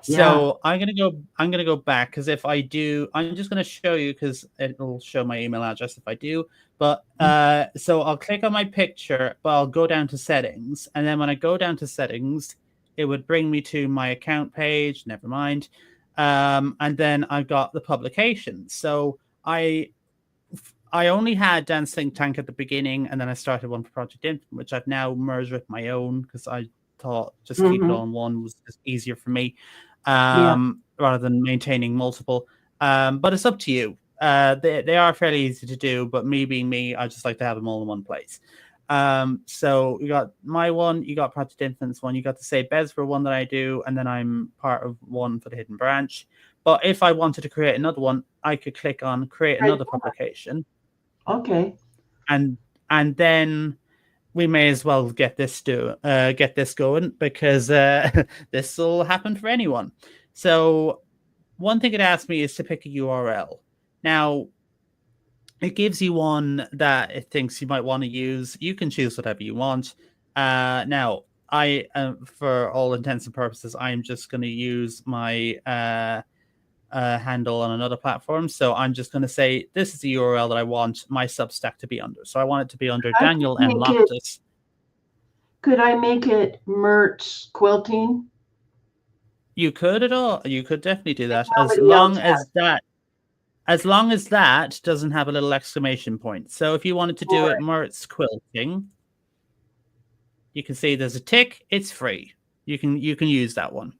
Yeah. So I'm gonna go back, because if I do, I'm just gonna show you, because it'll show my email address if I do. But so I'll click on my picture, but I'll go down to settings, and then when I go down to settings, it would bring me to my account page. Never mind. And then I've got the publication. So I only had Dance Think Tank at the beginning, and then I started one for Project Infant, which I've now merged with my own, because I thought just keep it all in one was just easier for me, rather than maintaining multiple. But it's up to you. They are fairly easy to do, but me being me, I just like to have them all in one place. So you got my one, you got Project Infant's one, you got the Say Bezra one that I do, and then I'm part of one for the Hidden Branch. But if I wanted to create another one, I could click on create another publication. Okay. And then we may as well get this going, because this will happen for anyone. So one thing it asked me is to pick a URL. Now, it gives you one that it thinks you might want to use. You can choose whatever you want. Now, I, for all intents and purposes, I'm just going to use my handle on another platform. So I'm just going to say, this is the URL that I want my Substack to be under. So I want it to be under Daniel M. Loftus. Could I make it Myrt's quilting? You could you could definitely do that, as long as that doesn't have a little exclamation point. So if you wanted to do it Myrt's quilting, you can see there's a tick. It's free. You can use that one.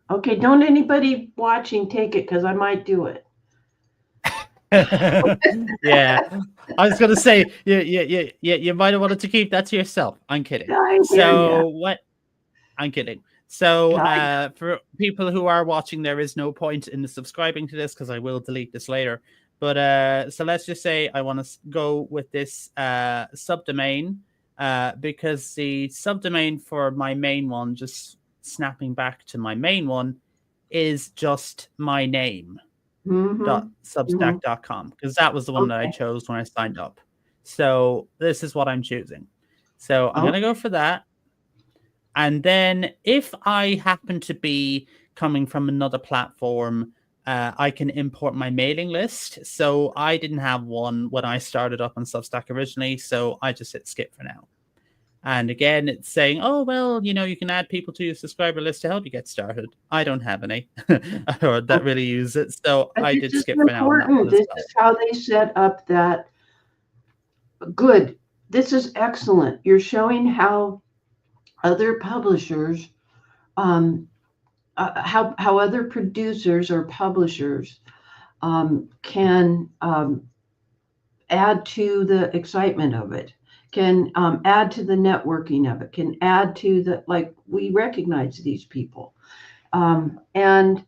Okay, don't anybody watching take it, because I might do it. Yeah, I was gonna say you might have wanted to keep that to yourself. I'm kidding. I'm kidding. So for people who are watching, there is no point in subscribing to this, because I will delete this later. But so let's just say I want to go with this subdomain, because the subdomain for my main one, just snapping back to my main one, is just my name. .substack.com, because that was the one that I chose when I signed up. So this is what I'm choosing. So I'm going to go for that. And then if I happen to be coming from another platform, I can import my mailing list. So I didn't have one when I started up on Substack originally, so I just hit skip for now. And again, it's saying, oh, well, you can add people to your subscriber list to help you get started. I don't have any or that really use it. So I did skip for now. This is how they set up that. Good. This is excellent. You're showing how other publishers, how other producers or publishers can add to the excitement of it, can add to the networking of it, can add to the, like, we recognize these people, and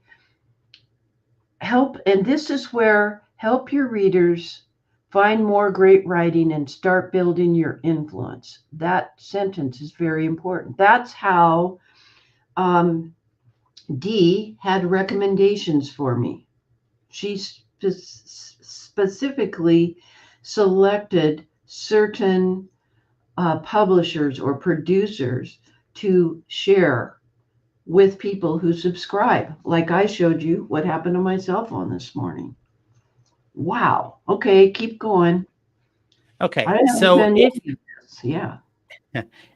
help. And this is where help your readers find more great writing and start building your influence. That sentence is very important. That's how Dee had recommendations for me. She specifically selected certain publishers or producers to share with people who subscribe. Like I showed you what happened to my cell phone this morning. Wow. Okay, keep going. Okay, so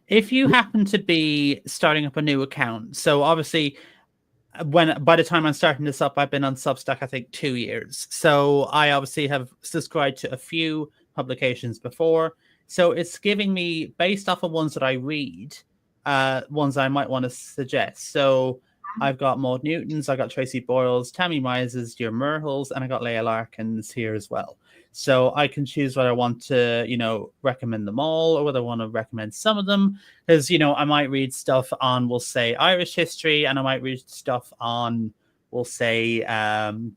if you happen to be starting up a new account, so obviously by the time I'm starting this up, I've been on Substack, I think 2 years. So I obviously have subscribed to a few publications before. So it's giving me, based off of ones that I read, ones I might want to suggest. So I've got Maud Newton's, I got Tracy Boyle's, Tammy Mize's, DearMYRTLE's, and I got Leah Larkin's here as well. So I can choose whether I want to, you know, recommend them all or whether I want to recommend some of them. Because, you know, I might read stuff on, we'll say, Irish history, and I might read stuff on, we'll say,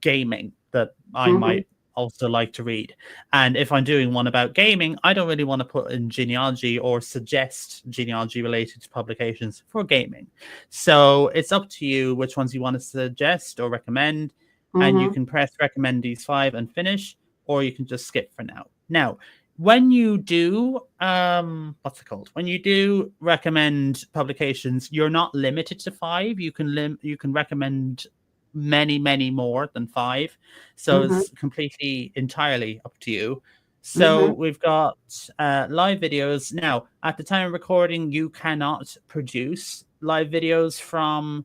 gaming that I might also like to read. And if I'm doing one about gaming, I don't really want to put in genealogy or suggest genealogy related to publications for gaming. So it's up to you which ones you want to suggest or recommend. And you can press recommend these 5 and finish, or you can just skip for now. Now, when you do, what's it called? When you do recommend publications, you're not limited to 5. You can recommend many more than 5. So it's completely entirely up to you. So we've got live videos. Now, at the time of recording, you cannot produce live videos from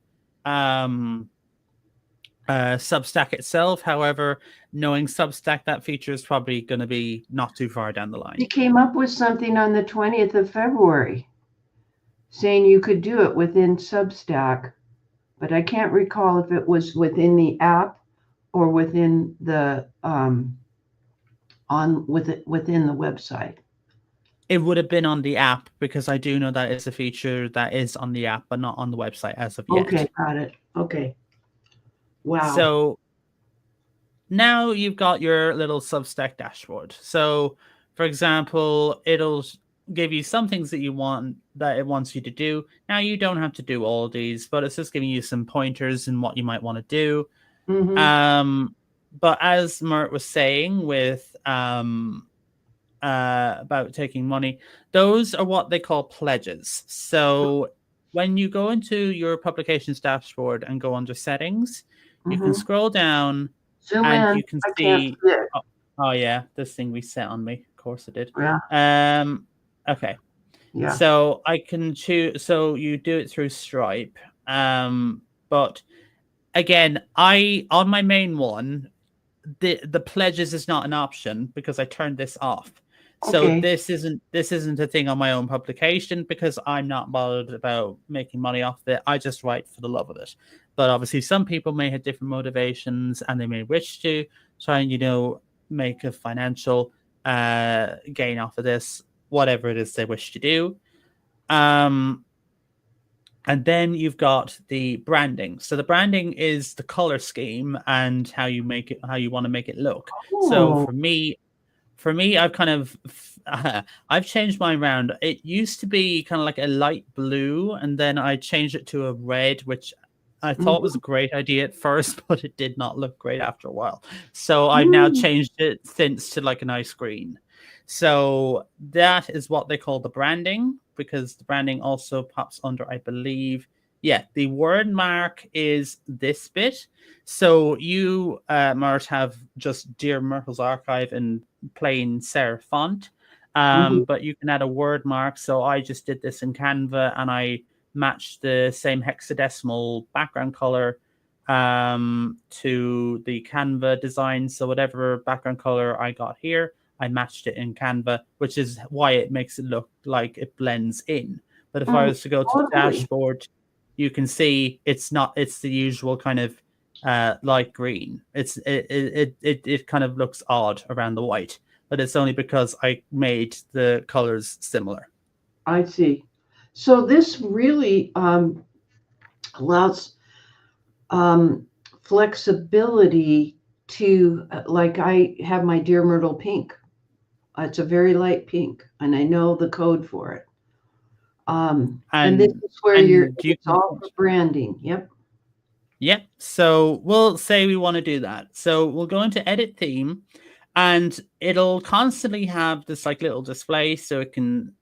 Substack itself. However, knowing Substack, that feature is probably going to be not too far down the line. You came up with something on the 20th of February saying you could do it within Substack, but I can't recall if it was within the app or within the within the website. It would have been on the app, because I do know that it's a feature that is on the app, but not on the website as of yet. Okay, got it. Okay. Wow. So now you've got your little Substack dashboard. So, for example, it'll give you some things that you want, that it wants you to do. Now, you don't have to do all these, but it's just giving you some pointers in what you might want to do. But as Myrt was saying with about taking money, those are what they call pledges. So when you go into your publications dashboard and go under settings, you can scroll down. Zoom and in. You can I see. can't see it. Oh yeah, this thing reset on me. Of course it did. Yeah. Okay. Yeah. So I can choose. So you do it through Stripe. But again, on my main one, the pledges is not an option because I turned this off. So this isn't a thing on my own publication, because I'm not bothered about making money off it. I just write for the love of it. But obviously, some people may have different motivations, and they may wish to try and, you know, make a financial gain off of this, whatever it is they wish to do. And then you've got the branding. So the branding is the color scheme and how you make it, how you want to make it look. So for me, I've kind of I've changed mine around. It used to be kind of like a light blue, and then I changed it to a red, which I thought was a great idea at first, but it did not look great after a while. So I've now changed it since to like a nice green. So that is what they call the branding, because the branding also pops under, I believe, the word mark is this bit. So you, Myrt, have just DearMYRTLE's archive in plain serif font, but you can add a word mark. So I just did this in Canva, and I matched the same hexadecimal background color to the Canva design. So whatever background color I got here, I matched it in Canva, which is why it makes it look like it blends in. But if I was to go to the dashboard, you can see it's the usual kind of light green. It kind of looks odd around the white, but it's only because I made the colors similar. I see. So this really allows flexibility to, like, I have my DearMYRTLE pink. It's a very light pink, and I know the code for it. And this is where it's all for branding. Yep. So we'll say we want to do that. So we'll go into edit theme, and it'll constantly have this like little display, so it can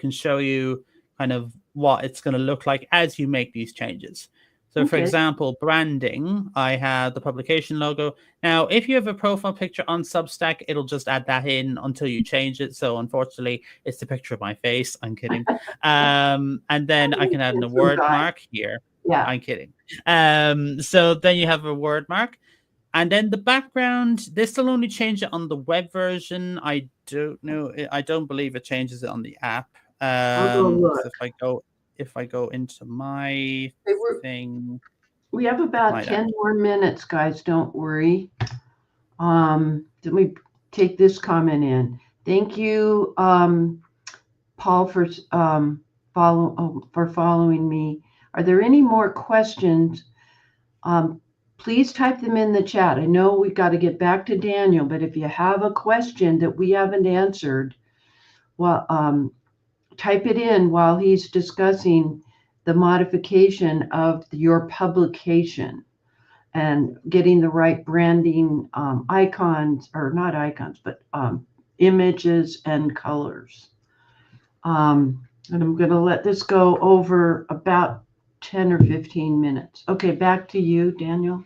show you kind of what it's going to look like as you make these changes. So for example, branding, I have the publication logo. Now, if you have a profile picture on Substack, it'll just add that in until you change it. So unfortunately, it's the picture of my face. I'm kidding. And then I can add in a word mark here. Yeah. I'm kidding. So then you have a word mark. And then the background, this will only change it on the web version. I don't know. I don't believe it changes it on the app. I'll go look. So if I go into my thing, we have about 10 more minutes, guys. Don't worry. Let me take this comment in. Thank you, Paul, for following me. Are there any more questions? Please type them in the chat. I know we've got to get back to Daniel, but if you have a question that we haven't answered, well, type it in while he's discussing the modification of your publication and getting the right branding icons, or not icons, but images and colors. And I'm going to let this go over about 10 or 15 minutes. Okay, back to you, Daniel.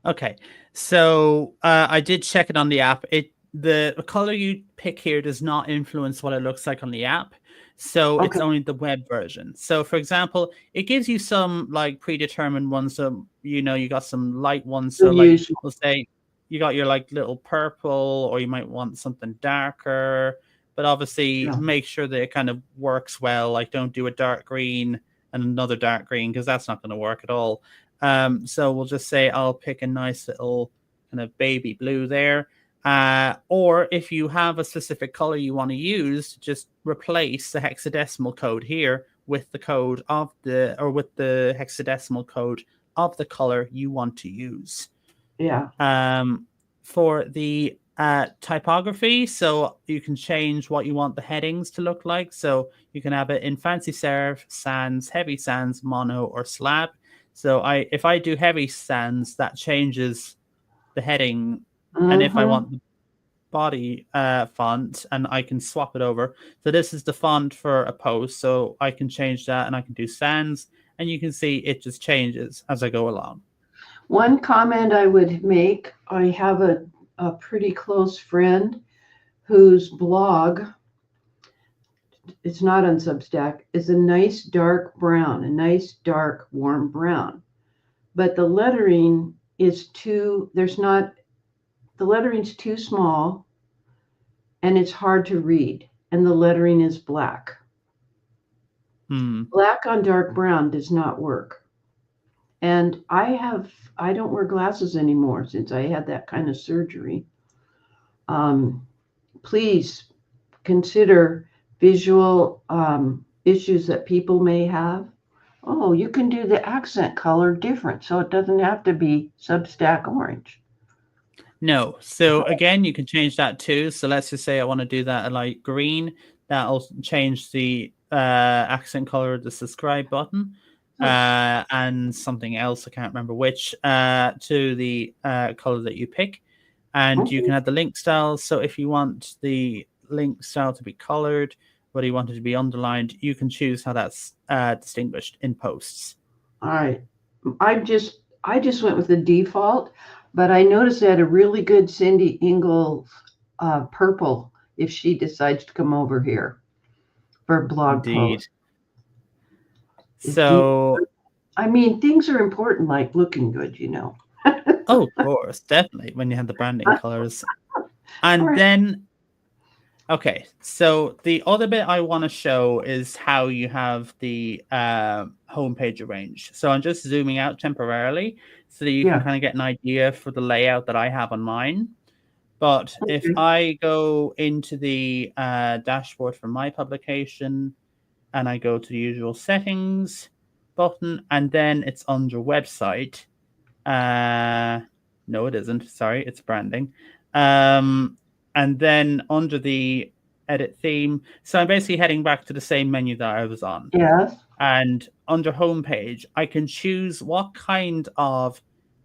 Okay, so I did check it on the app. The color you pick here does not influence what it looks like on the app. So it's only the web version. So for example, it gives you some like predetermined ones. So, you know, you got some light ones. So like, we'll say you got your like little purple, or you might want something darker, but obviously make sure that it kind of works well. Like, don't do a dark green and another dark green, because that's not going to work at all. So we'll just say I'll pick a nice little kind of baby blue there. Or if you have a specific color you want to use, just replace the hexadecimal code here with the code of with the hexadecimal code of the color you want to use. Yeah. For the typography, so you can change what you want the headings to look like. So you can have it in fancy serif, sans, heavy sans, mono, or slab. So if I do heavy sans, that changes the heading. And if I want the body font, and I can swap it over. So this is the font for a post. So I can change that, and I can do sans, and you can see it just changes as I go along. One comment I would make, I have a pretty close friend whose blog, it's not on Substack, is a nice dark brown, a nice dark warm brown. But the lettering is the lettering's too small, and it's hard to read, and the lettering is black. Black on dark brown does not work. And I don't wear glasses anymore since I had that kind of surgery. Please consider visual issues that people may have. Oh, you can do the accent color different, so it doesn't have to be Substack orange. No. So again, you can change that too. So let's just say I want to do that a light green. That'll change the accent color of the subscribe button. And something else, I can't remember which, to the color that you pick. And you can have the link style. So if you want the link style to be colored, whether you want it to be underlined, you can choose how that's distinguished in posts. All right. I just went with the default, but I noticed I had a really good Cindy Ingalls purple if she decides to come over here for a blog post. So, I mean, things are important, like looking good, you know. Oh, of course, definitely, when you have the branding colors. And then, okay, so the other bit I want to show is how you have the homepage arranged. So I'm just zooming out temporarily so that you can kind of get an idea for the layout that I have on mine. But if I go into the dashboard for my publication, and I go to the usual settings button, and then it's under website. No, it isn't. Sorry, it's branding. And then under the edit theme. So I'm basically heading back to the same menu that I was on. Yes. And under homepage, I can choose what kind of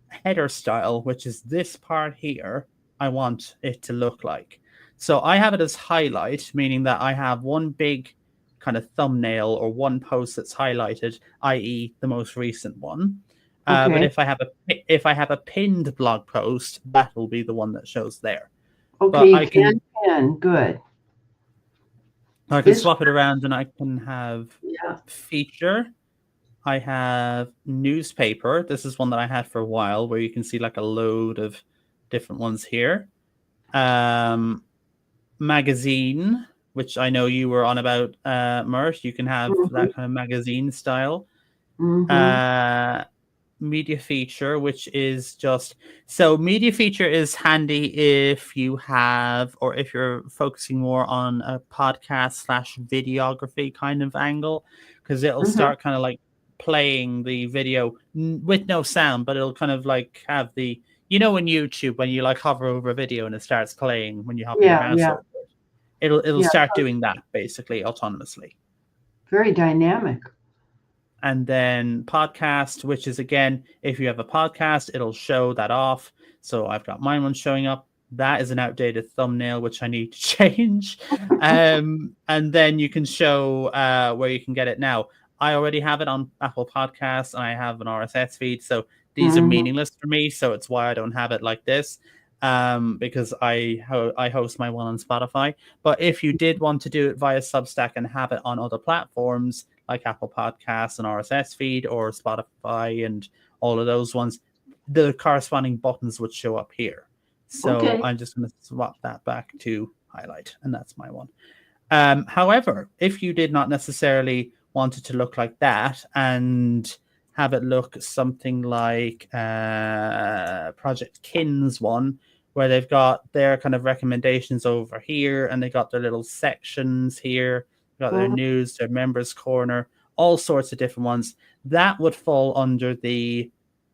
header style, which is this part here, I want it to look like. So I have it as highlight, meaning that I have one big kind of thumbnail or one post that's highlighted, i.e. the most recent one. But if I have a pinned blog post, that will be the one that shows there. Okay, but I can good. I can swap it around, and I can have feature. I have newspaper. This is one that I had for a while, where you can see like a load of different ones here. Magazine, which I know you were on about, Myrt. You can have that kind of magazine style. media feature, which is just so media feature is handy if you have, or if you're focusing more on a podcast slash videography kind of angle, because it'll start kind of like playing the video with no sound, but it'll kind of like have the, you know, in YouTube when you like hover over a video and it starts playing when you hover your mouse over it, it'll start doing that basically autonomously. Very dynamic. And then podcast, which is again, if you have a podcast, it'll show that off. So I've got mine one showing up. That is an outdated thumbnail, which I need to change. And then you can show where you can get it now. I already have it on Apple Podcasts and I have an RSS feed. So these are meaningless for me. So it's why I don't have it like this, because I host my one on Spotify. But if you did want to do it via Substack and have it on other platforms like Apple Podcasts and RSS feed or Spotify and all of those ones, the corresponding buttons would show up here. So I'm just going to swap that back to highlight, and that's my one. However, if you did not necessarily want it to look like that and have it look something like Project Kin's one, where they've got their kind of recommendations over here, and they got their little sections here, got their news, their members corner, all sorts of different ones, that would fall under the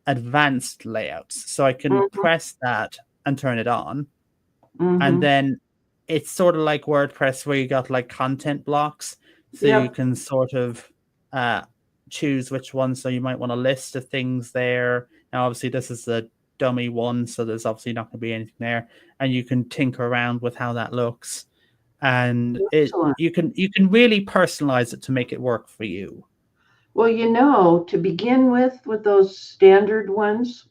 advanced layouts. So I can press that and turn it on. And then it's sort of like WordPress where you got like content blocks. So you can sort of choose which one. So you might want a list of things there. Now, obviously, this is the dummy one, so there's obviously not going to be anything there. And you can tinker around with how that looks. And you can really personalize it to make it work for you. Well, you know, to begin with those standard ones,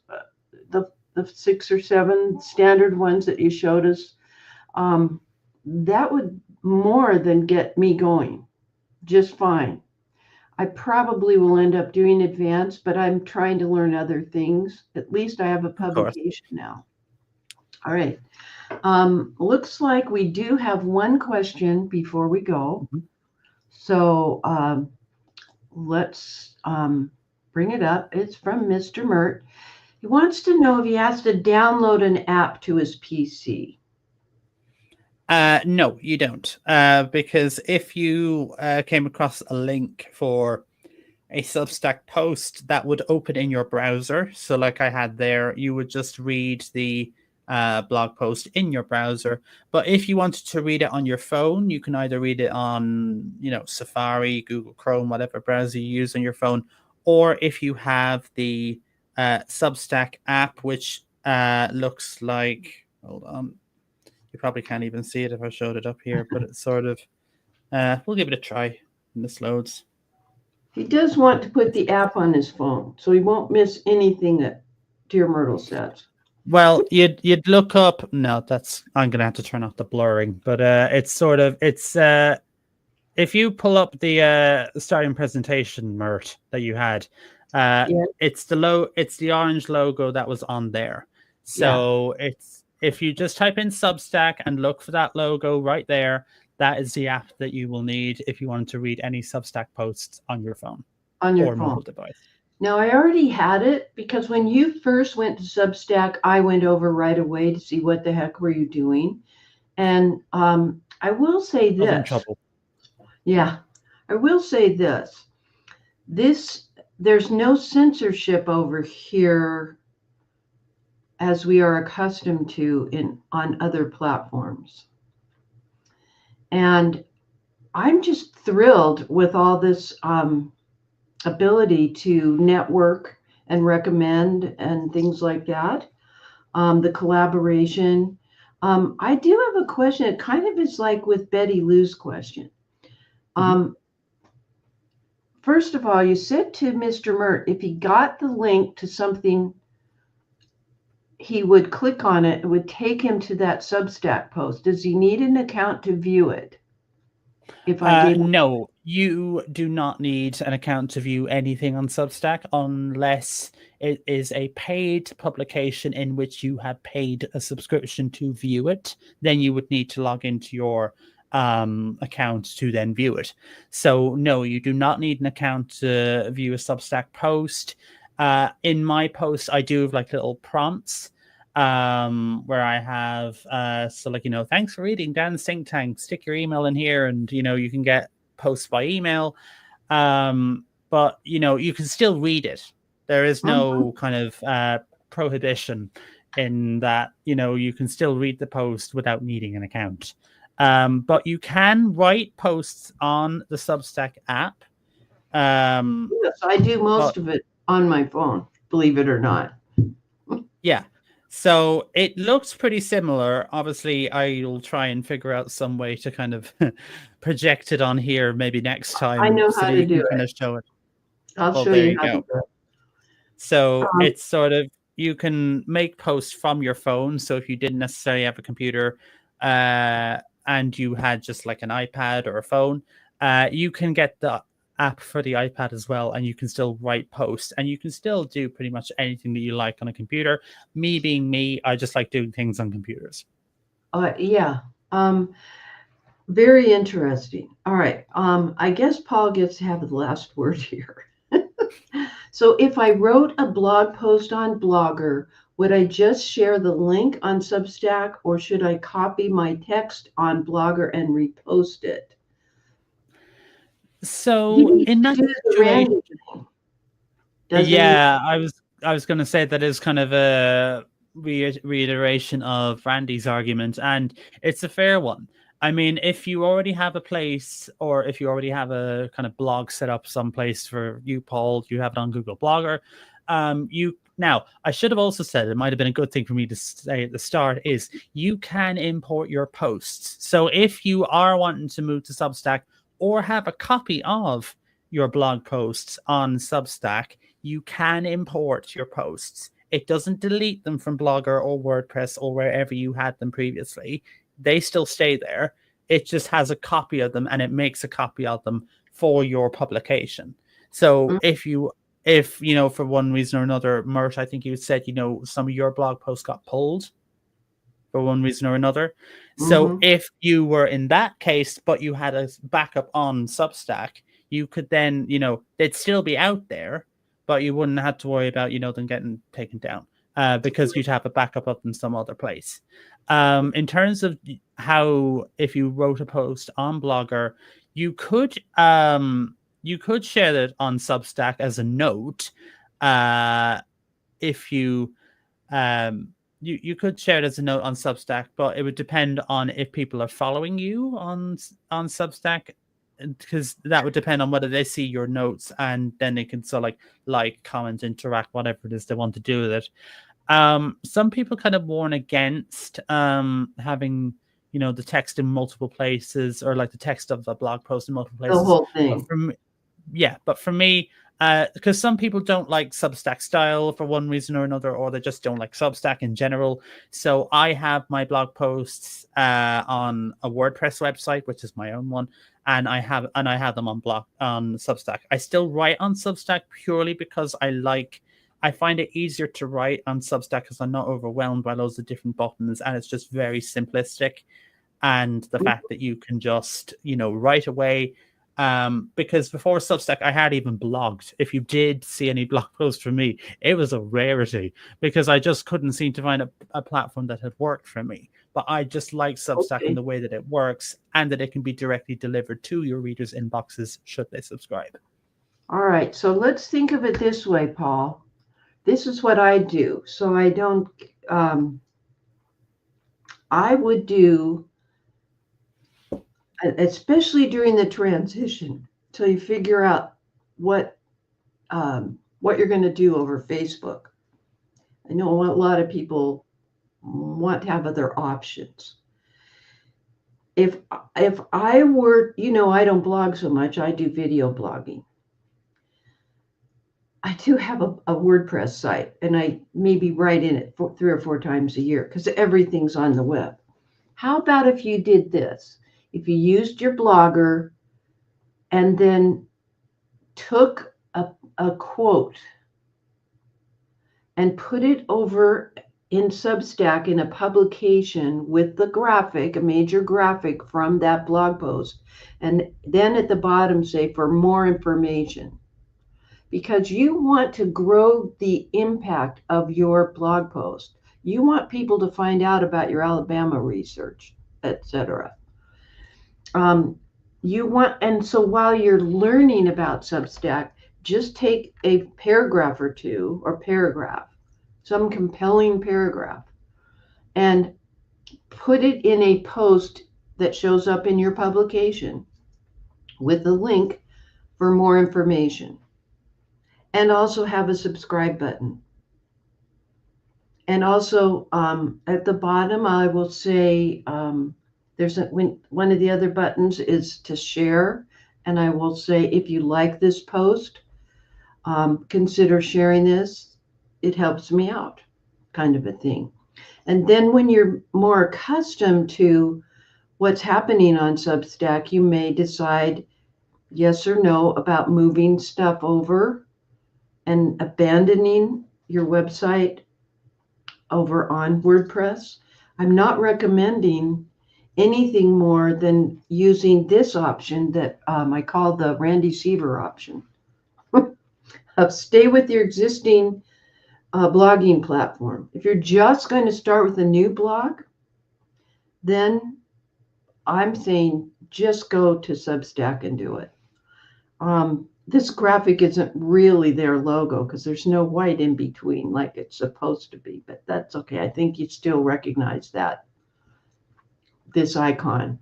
the 6 or 7 standard ones that you showed us, that would more than get me going just fine. I probably will end up doing advanced, but I'm trying to learn other things. At least I have a publication now. All right. Looks like we do have one question before we go. So let's bring it up. It's from Mr. Myrt. He wants to know if he has to download an app to his PC. No, you don't. Because if you came across a link for a Substack post that would open in your browser, so like I had there, you would just read the blog post in your browser. But if you wanted to read it on your phone, you can either read it on, you know, Safari, Google Chrome, whatever browser you use on your phone, or if you have the Substack app, which looks like, hold on, you probably can't even see it if I showed it up here, but it's sort of, we'll give it a try when this loads. He does want to put the app on his phone, so he won't miss anything that DearMYRTLE says. Well, you'd look up. No, that's, I'm gonna have to turn off the blurring. But it's sort of, it's if you pull up the starting presentation, Myrt, that you had, it's the orange logo that was on there. So it's, if you just type in Substack and look for that logo right there, that is the app that you will need if you want to read any Substack posts on your phone or mobile device. Now, I already had it because when you first went to Substack, I went over right away to see what the heck were you doing. And I will say this. In trouble. Yeah, I will say this. There's no censorship over here as we are accustomed to on other platforms. And I'm just thrilled with all this ability to network and recommend and things like that. The collaboration. I do have a question. It kind of is like with Betty Lou's question. First of all, you said to Mr. Myrt, if he got the link to something, he would click on it. It would take him to that Substack post. Does he need an account to view it? No, you do not need an account to view anything on Substack unless it is a paid publication in which you have paid a subscription to view it. Then you would need to log into your account to then view it. So no, you do not need an account to view a Substack post. In my posts, I do have like little prompts where I have so like, thanks for reading Dan's Think Tank. Stick your email in here, and you can get posts by email. But you can still read it. There is no kind of prohibition in that. You can still read the post without needing an account. But you can write posts on the Substack app. Yes, I do most of it on my phone, believe it or not. Yeah. So it looks pretty similar. Obviously, I'll try and figure out some way to kind of project it on here maybe next time. I know how to do it. Kind of show it. I'll show you how to do it. So it's sort of, you can make posts from your phone. So if you didn't necessarily have a computer and you had just like an iPad or a phone, you can get the app for the iPad as well, and you can still write posts, and you can still do pretty much anything that you like on a computer. Me being me, I just like doing things on computers. Yeah. Very interesting. All right. I guess Paul gets to have the last word here. So if I wrote a blog post on Blogger, would I just share the link on Substack, or should I copy my text on Blogger and repost it? So in that situation, yeah, I was going to say that is kind of a reiteration of Randy's argument, and it's a fair one. I mean, if you already have a place, or if you already have a kind of blog set up someplace for you, Paul, you have it on Google Blogger. Now, I should have also said, it might have been a good thing for me to say at the start, is you can import your posts. So if you are wanting to move to Substack or have a copy of your blog posts on Substack, you can import your posts. It doesn't delete them from Blogger or WordPress or wherever you had them previously. They still stay there. It just has a copy of them, and it makes a copy of them for your publication. So if for one reason or another, Myrt, I think you said, some of your blog posts got pulled for one reason or another. So if you were in that case, but you had a backup on Substack, you could then, they'd still be out there, but you wouldn't have to worry about, them getting taken down because you'd have a backup of them some other place. In terms of how, if you wrote a post on Blogger, you could share that on Substack as a note. If you could share it as a note on Substack, but it would depend on if people are following you on Substack, because that would depend on whether they see your notes, and then they can sort of like, comment, interact, whatever it is they want to do with it. Some people kind of warn against having, the text in multiple places, or like the text of a blog post in multiple places. The whole thing. But for me, because some people don't like Substack style for one reason or another, or they just don't like Substack in general. So I have my blog posts on a WordPress website, which is my own one, and I have them on Substack. I still write on Substack purely because I find it easier to write on Substack because I'm not overwhelmed by loads of different buttons, and it's just very simplistic. And the fact that you can just, right away, because before Substack, I had even blogged. If you did see any blog posts from me, it was a rarity because I just couldn't seem to find a platform that had worked for me. But I just like Substack in the way that it works, and that it can be directly delivered to your readers' inboxes should they subscribe. All right. So let's think of it this way, Paul. This is what I do. So I don't, I would do, especially during the transition, till you figure out what you're going to do over Facebook. I know a lot of people want to have other options. If I were, I don't blog so much, I do video blogging. I do have a WordPress site, and I maybe write in it 3 or 4 times a year because everything's on the web. How about if you did this? If you used your Blogger and then took a quote and put it over in Substack in a publication with the graphic, a major graphic from that blog post, and then at the bottom say, for more information. because you want to grow the impact of your blog post. You want people to find out about your Alabama research, etc. And so while you're learning about Substack, just take a paragraph or two, or some compelling paragraph, and put it in a post that shows up in your publication with a link for more information. And also have a subscribe button. And also at the bottom, I will say one of the other buttons is to share. And I will say, if you like this post, consider sharing this. It helps me out, kind of a thing. And then when you're more accustomed to what's happening on Substack, you may decide yes or no about moving stuff over and abandoning your website over on WordPress. I'm not recommending anything more than using this option that I call the Randy Seaver option. Stay with your existing blogging platform. If you're just going to start with a new blog, then I'm saying just go to Substack and do it. This graphic isn't really their logo because there's no white in between like it's supposed to be, but that's okay. I think you still recognize this icon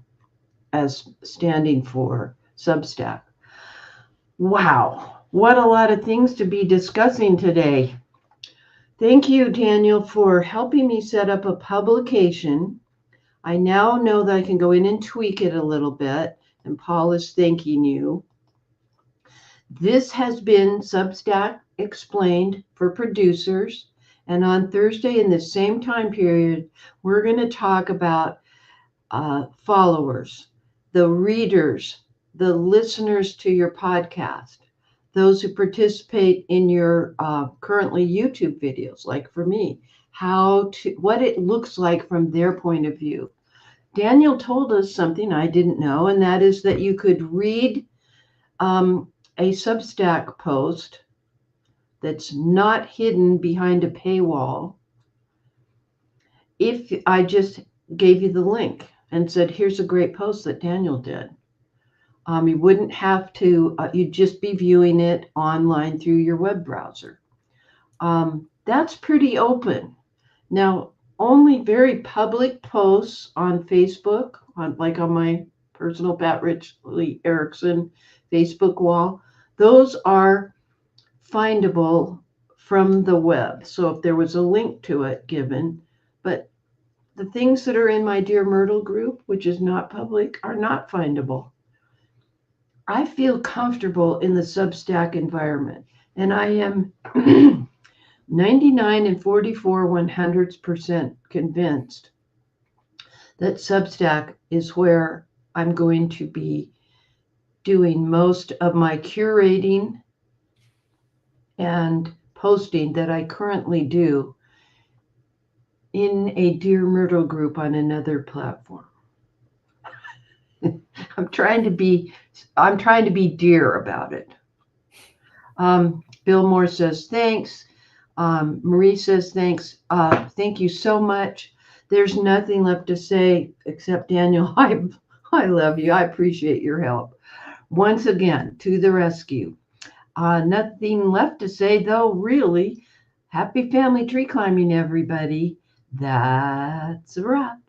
as standing for Substack. Wow, what a lot of things to be discussing today. Thank you, Daniel, for helping me set up a publication. I now know that I can go in and tweak it a little bit, and Paul is thanking you. This has been Substack Explained for producers. And on Thursday in the same time period, we're going to talk about followers, the readers, the listeners to your podcast, those who participate in your currently YouTube videos, like for me, what it looks like from their point of view. Daniel told us something I didn't know, and that is that you could read a Substack post that's not hidden behind a paywall if I just gave you the link and said, here's a great post that Daniel did. You wouldn't have to, you'd just be viewing it online through your web browser. That's pretty open. Now, only very public posts on Facebook, like on my personal Pat Richley Erickson Facebook wall, those are findable from the web. So if there was a link to it given, but the things that are in my Dear Myrtle group, which is not public, are not findable. I feel comfortable in the Substack environment, and I am 99 and 44 100% convinced that Substack is where I'm going to be doing most of my curating and posting that I currently do in a Dear Myrtle group on another platform. I'm trying to be dear about it. Bill Moore says thanks. Marie says thanks. Thank you so much. There's nothing left to say except, Daniel, I love you. I appreciate your help. Once again, to the rescue. Nothing left to say, though, really. Happy family tree climbing, everybody. That's a wrap.